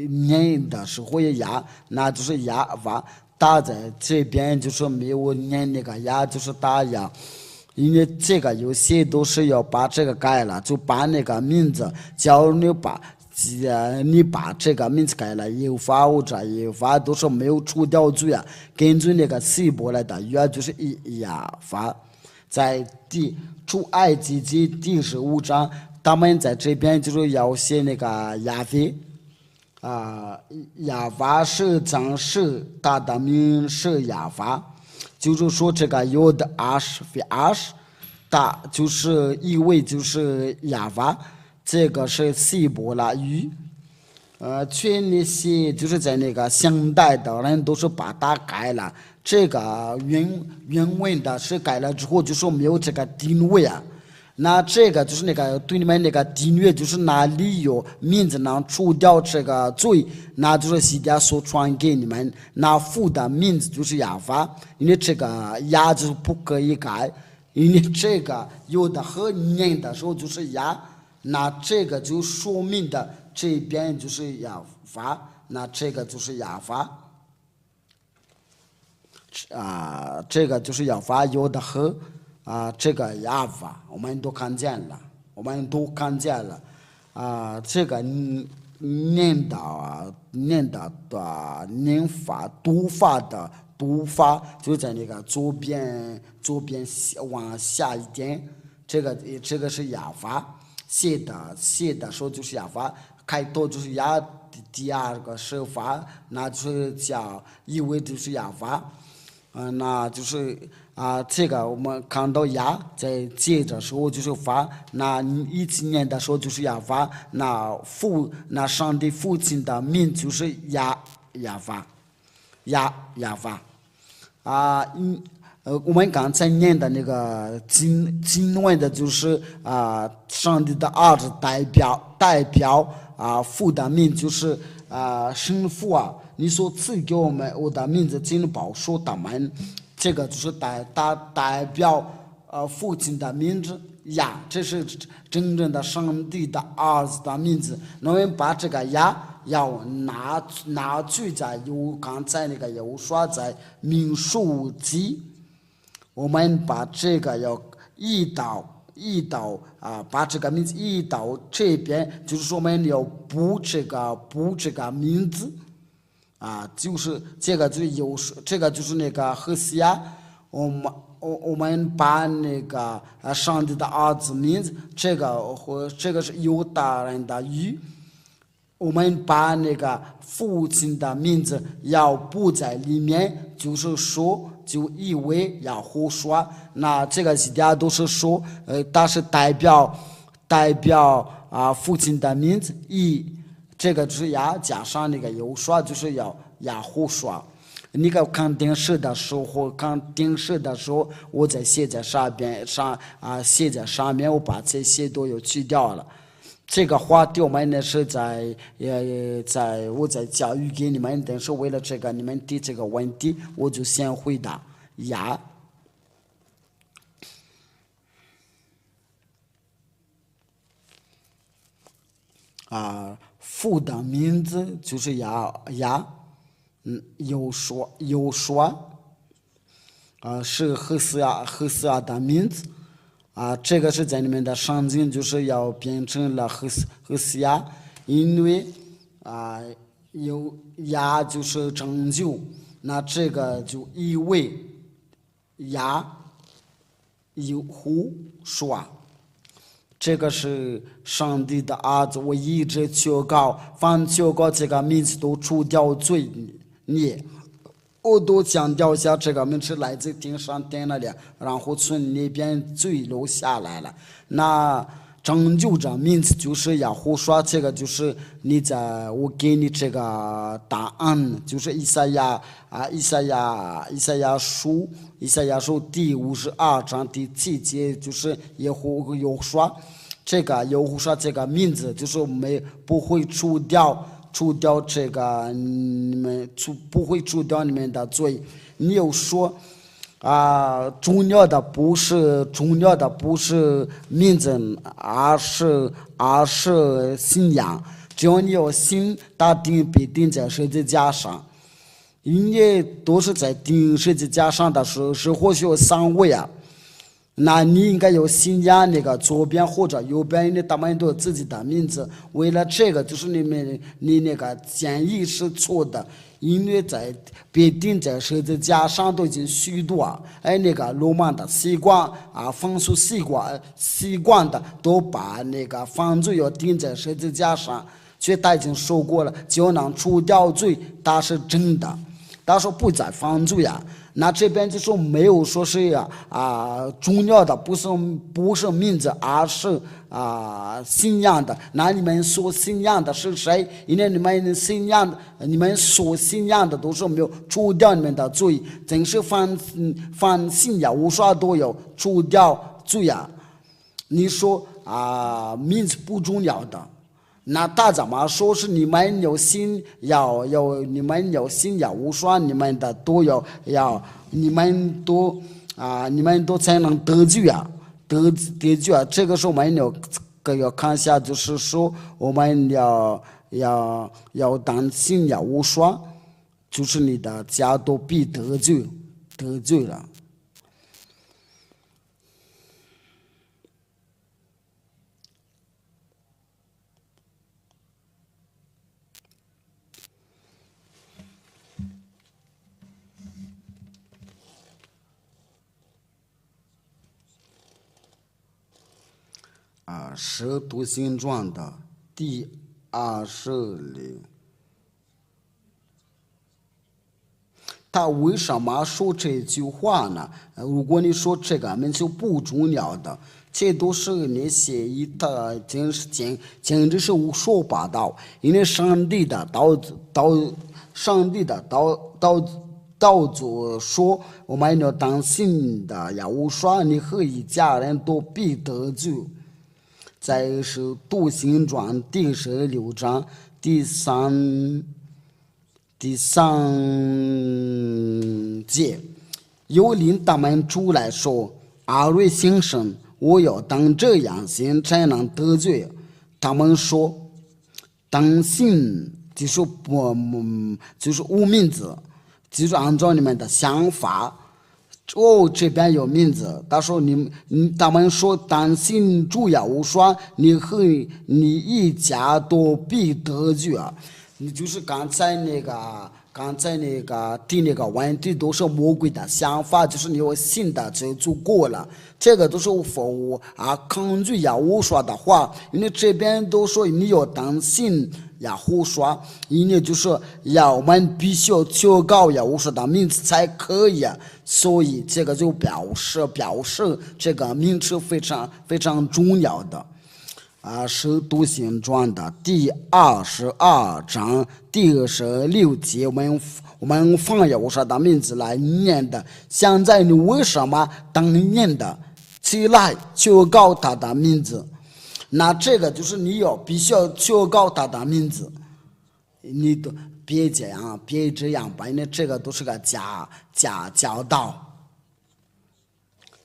念的时候也呀，那就是呀吧，打在这边就是没有念那个呀，就是打呀。因为这个有些都是要把这个改了，就把那个名字，假如你把这个名字改了，有法或者有法都是没有除掉罪根据那个希伯来的语就是亚法，在出埃及记第15章，他们在这边就是要写那个亚非亚法是将士，他的名是亚法。就是说这个有的大就是因为就是亚法，这个是希伯来语。全那些就是在那个现代的人都是把它改了。这个原文的是改了之后，就说没有这个定位那这个就是那个对你们那个订阅，就是哪里有名字能除掉这个罪，那就是西家所传给你们。那父的名字就是亚法，因为这个亚就是不可以改，因为这个有的和念的时候就是亚，那这个就说明的这边就是亚法，那这个就是亚法。这个就是亚法，有的和这个亚法，我们都看见了，这个念法读法的读法就在那个左边往下一点，这个是亚法，写的时候就是亚法，开头就是亚，第二个是法，那就是叫以为就是亚法。那就是这个我们看到亚在接着时候就是法，那一起念的时候就是亚法，那上帝父亲的名就是亚法，我们刚才念的那个经文的就是上帝的儿子代表父的名就是神父你所赐给我的名字金宝说他们，这个就是代表父亲的名字呀，这是真正的上帝的儿子的名字。我们把这个呀要拿去在刚才那个有说在民数记，我们把这个要移到把这个名字移到这边，就是说我们要补这个名字。就是这个就是那个何西亚，我们把那个上帝的儿子名字，这个是犹大人的语，我们把那个父亲的名字要补在里面，就是说就以为要胡说，那这个大家都是说，它是代表父亲的名字这个就是要加上那个有说，就是要胡说。你看电视的时候，我在写在上面，我把这些都有去掉了。这个话题我们呢是我在教育给你们，但是为了这个你们提这个问题，我就先回答呀。父的名字就是亚，有说，是何西亚的名字，这个是在你们的圣经就是要变成了何西亚，因为有亚就是拯救，那这个就以为亚有胡说。这个是上帝的儿子，我一直求告，凡求告这个名字都除掉罪孽，我都强调一下，这个名字来自天上天那里，然后从那边坠落下来了。那拯救者名字就是亚胡说，这个就是我给你这个答案，就是以赛亚书第52章第7节，就是耶和说，这个耶和说这个名字就是不会除掉这个不会除掉你们的罪。你有说重要的不是名字，而是信仰。只要你有心，他必定在十字架上。因为都是在钉十字架上的时候，是或许有3位那你应该有信仰那个左边或者右边，因为他们都有自己的名字。为了这个，就是你那个建议是错的，因为必定在十字架上都已经许多那个罗马的习惯风俗习惯的都把那个犯罪要钉在十字架上，所以他已经说过了，就能除掉罪，他是真的。他说不再犯罪那这边就说没有说是重要的不是名字，而是信仰的。那你们所信仰的是谁？因为你们所信仰的都是没有除掉你们的罪，真是凡信仰无说都有除掉罪你说名字不重要的，那他怎么说是你们有心你们有心要无双，你们的都你们都才能得救啊，得救啊！这个时候我们要看一下，就是说我们要当心要无双，就是你的家都必得救了。使徒行传的第20他为什么说这句话呢？如果你说这个就不重要的，这都是那些简直是胡说八道。因为上帝的道主说，我们要当心的要无双，你和一家人都必得救。在使徒行传第16章第3节，有领他们出来说：“阿瑞先生，我要当这样行才能得罪。”他们说：“当信就是无名字，就是按照你们的想法。”这边有名字，他们说当信主要无双，你和你一家都必得救啊！你就是刚才那个第那个问题都是魔鬼的想法，就是你有信的就足够了。这个都是抗拒要无双的话，因为这边都说你要当信要无双，因为就是我们必须要求告要无双的名字才可以，所以这个就表示这个名词非常非常重要的。使徒行传的第22章第16节，我们放有啥的名字来念的。现在你为什么当念的起来求告他的名字？那这个就是你必须要求告他的名字，你都别这样吧，因为这个都是个假教导。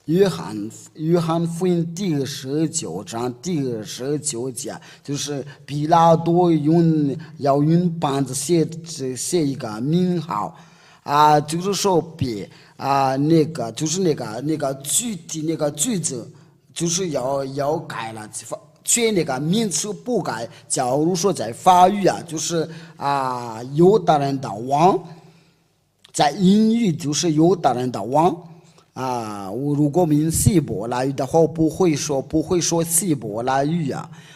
约翰福音第19章第19节，就是比拉多要用板子写一个名号就是说就是那个具体那个句子，就是要改了，缺那个名词不改。假如说在法语就是犹大人的王，在英语就是犹大人的王。我如果用希伯来语的话，我不会说希伯来语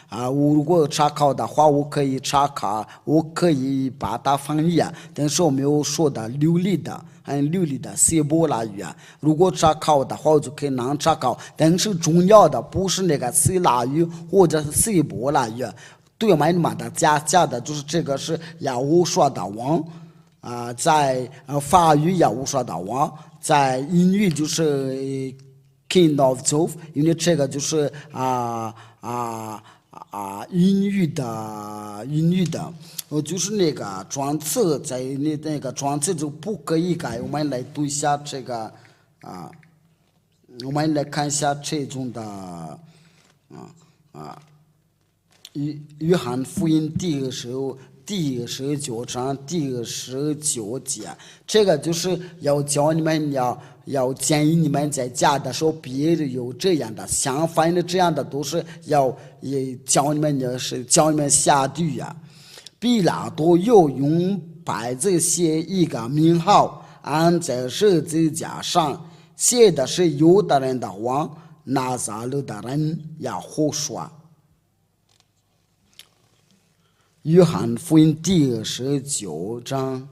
我如果查考的话，我可以查考，我可以把它翻译但是我没有说的流利的希伯来语如果查考的话，我就可以能查考。但是重要的不是那个希腊语或者是希伯来语，对我们的加的就是这个是要无说的王在法语要无说的王。在英语就是 King of Jove， 因为这个就是英语的，就是那个装词，在那个装词就不可以改。我们来读一下这个我们来看一下这种的约翰福音第19章第19节，这个就是要教你们要建议你们在家的时候别有这样的想法，因为这样的都是也教你们下地比拉多又用白字写一个名号，按在十字架上，写的是犹大人的王，拿撒勒的人要胡说。约翰福音第19章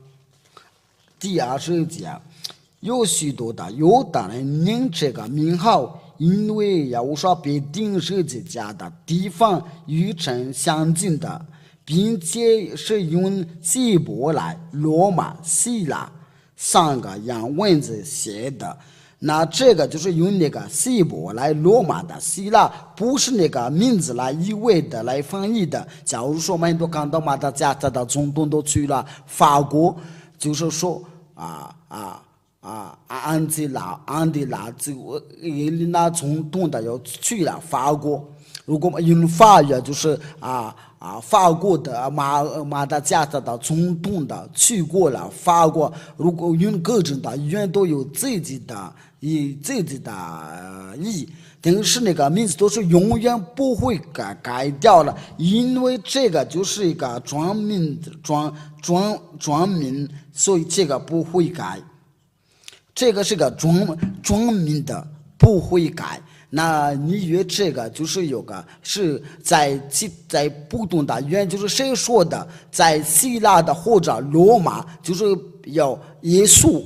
第20节，有许多的犹大人念这个名号，因为要说被钉十字架的地方与城相近的，并且是用希伯来、罗马、希腊3个样文字写的。那这个就是用那个希伯来罗马的希腊，不是那个名字来意味的来翻译的。假如说我们都看到马达加斯加的总统都去了法国，就是说安迪拉这个那总统的要去了法国。如果用法语就是法国的马达加斯加的总统的去过了法国，如果用各种的语言都有自己的意，但是那个名字都是永远不会改掉了，因为这个就是一个专名，所以这个不会改。这个是个专名的，不会改。那你约这个就是有个是在不同的语言，就是谁说的，在希腊的或者罗马，就是要耶稣，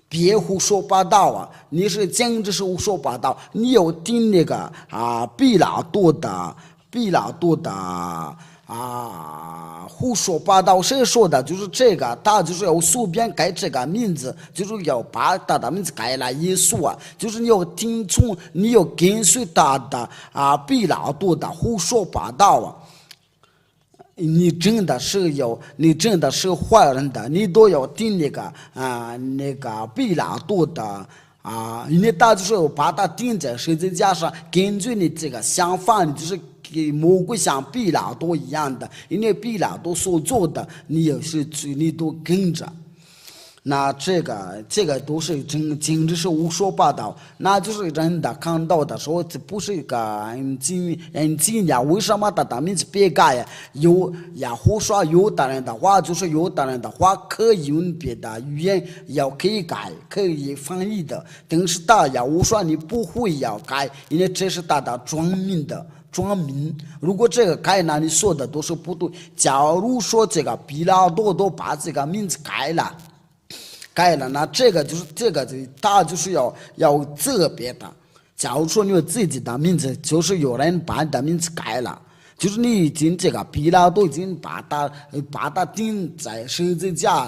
别胡说八道啊！你是简直是胡说八道，你有听那个毕拉多的胡说八道，谁说的？就是这个，他就是要随便改这个名字，就是要把他的名字改了耶稣啊！就是你要听从，你要跟随他的毕拉多的胡说八道啊！你真的是坏人的，你都要听那个毕拉多的。你他就是要把他钉在十字架上，根据你这个想法，你就是跟魔鬼像毕拉多一样的，因为毕拉多所做的，你都跟着。那这个都是简直是胡说八道，那就是人的看到的时候，这不是一个人惊讶，为什么他的名字别改呀？胡说，有的人的话就是有的人的话可以用别的语言可以改，可以翻译的，但是他胡说你不会要改，因为这是他的专名，如果这个改了，你说的都是不对。假如说这个毕拉多都把这个名字改了，那这个他就是要责别的。假如说你有自己的名字，就是有人把你的名字改了，就是你已经这个毕拉多已经把他钉在十字架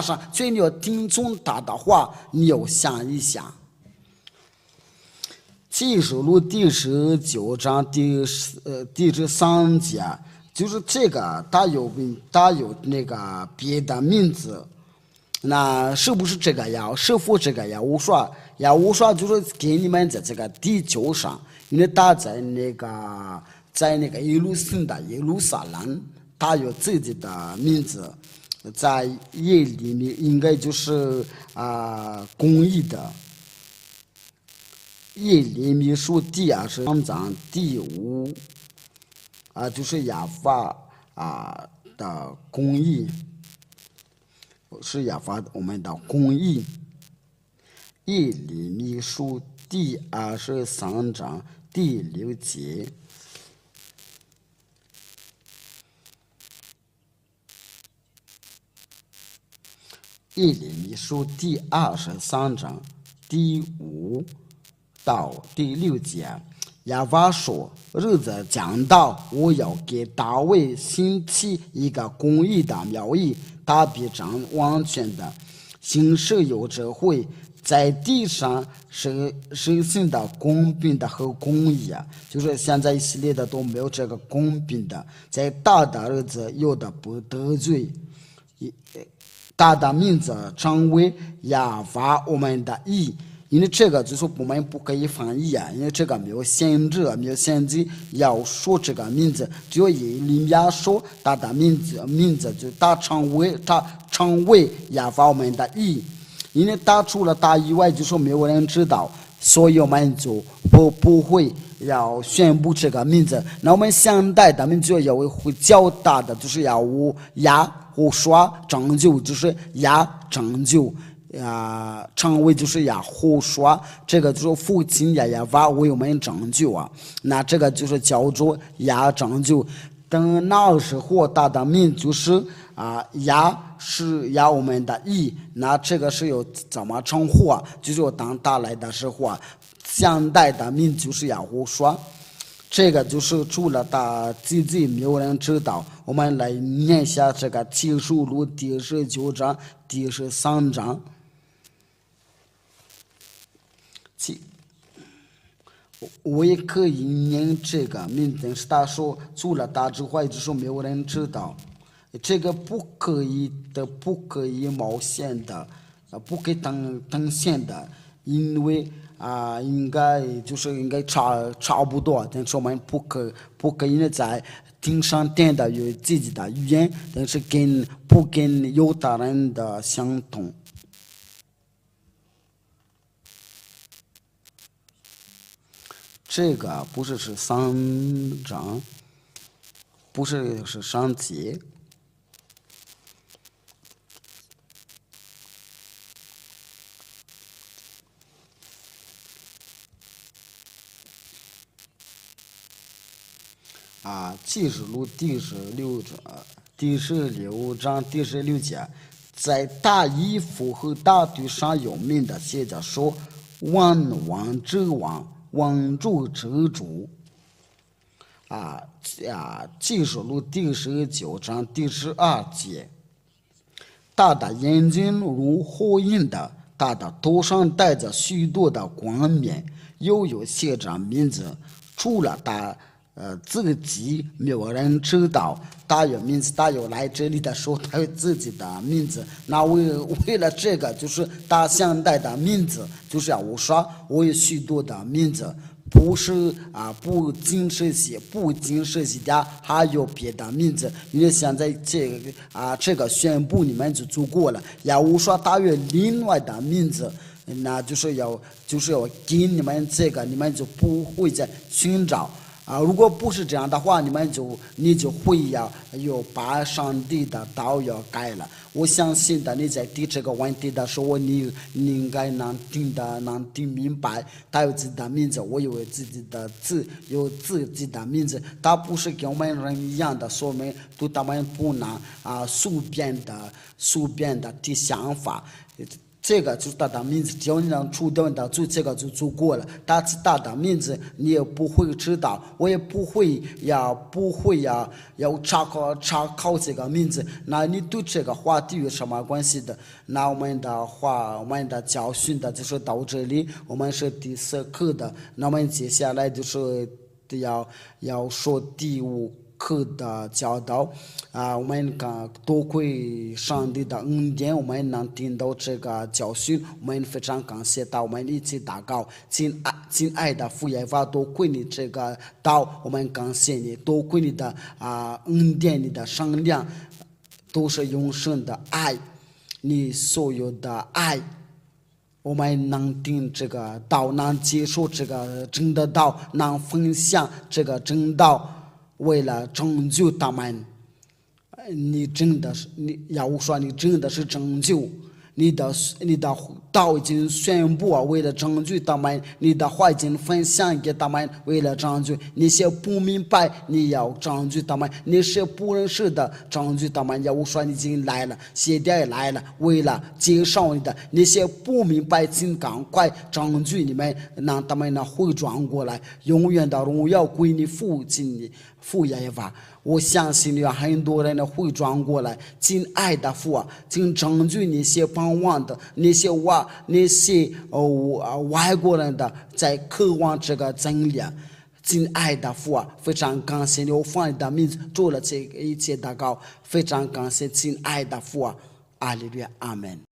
上，所以你要听从他的话，你要想一想。启示录第19章第13节。就是这个，他有那个别的名字，那是不是这个呀？是否这个呀？我说就是给你们在这个地球上，因为他在那个耶路撒冷，他有自己的名字，在夜里面应该就是公义的。耶利米书第23章第5。就是亚法的公义，是亚法我们的公义。耶利米书第23章第6节。耶利米书第23章第5到第6节。亚法说：“日子将到，我要给大卫兴起一个公义的庙宇，他必掌完全的行事有智慧，在地上实行的公平的和公义啊！就是现在以色列的都没有这个公平的，在大的日子有的不得罪，大的名字成为亚法我们的义。”因为这个就是我们不可以翻译啊，因为这个没有限制，要说这个名字，只有耶利米亚说他的名字就他成为亚法我们的义，因为他除了他以外，就说没有人知道，所以我们就不会要宣布这个名字。那我们现代的名字要会较大的，就是要胡说拯救，就是拯救。成为就是胡说，这个就是父亲亚法为我们拯救啊，那这个就是叫做拯救。等那时候他的名就是是我们的义，那这个是有怎么称呼啊？就是当他来的时候现代的名就是胡说。这个就是除了他自己没有人知道。我们来念一下这个启示录第19章第13章。我也可以念这个名字，是他说除了他之外，就是没有人知道。这个不可以的，不可以冒险的，不可以登险的，因为应该差不多，但是我们不可以在顶上点的有自己的语言，但是不跟犹太人的相同。这个不是3章，不是上节。启示录第16章第16节，在大衣服和大腿上有名的写着说：万王之王，万主之主。启示录第19章第12节，他的眼睛如火焰的，他的头上带着许多的冠冕，有写着名字，除了他自己没有人知道。他有名字，他有来这里的时候，他有自己的名字。那为了这个，就是他现在的名字，就是我说我有许多的名字，不不仅是这些，还有别的名字。因为现在这个宣布你们就足够了。要我说他有另外的名字，那就是要给你们这个，你们就不会再寻找。如果不是这样的话，你就会要把上帝的道要改了。我相信的，你在提这个问题的时候，你应该能听明白。他有自己的名字，我有自己的名字。他不是跟我们人一样的，说明对他们不能随便的提想法。这个就是他的名字，只要你能除掉你的罪，这个就足够了。但是他的名字你也不会知道，我也不会要查考这个名字。那你对这个话题有什么关系的？那我们的教训的就是到这里，我们是第4课的。那我们接下来就是要说第5课的教导。我们多亏上帝的恩典，我们能听到这个教训，我们非常感谢他。我们一起祷告，亲爱的父耶和华，多亏你这个道，我们感谢你，多亏你的恩典，你的善良，都是永生的爱，你所有的爱。我们能听这个道，能接受这个真的道，能分享这个真道，为了拯救他们。你真的是拯救，你的道已经宣布为了拯救他们，你的话已经分享给他们，为了拯救那些不明白，你要拯救他们；那些不认识的，拯救他们。我说你已经来了，现在来了，为了介绍你的那些不明白，请赶快拯救你们，让他们回转过来，永远的荣耀归你父耶和华。我相信有很多人会转过来，亲爱的父啊，请拯救那些盼望的那些外国人的在渴望这个真理。亲爱的父啊，非常感谢你，我奉你的名字做了这一切祷告，非常感谢亲爱的父啊，阿利路亚，阿门。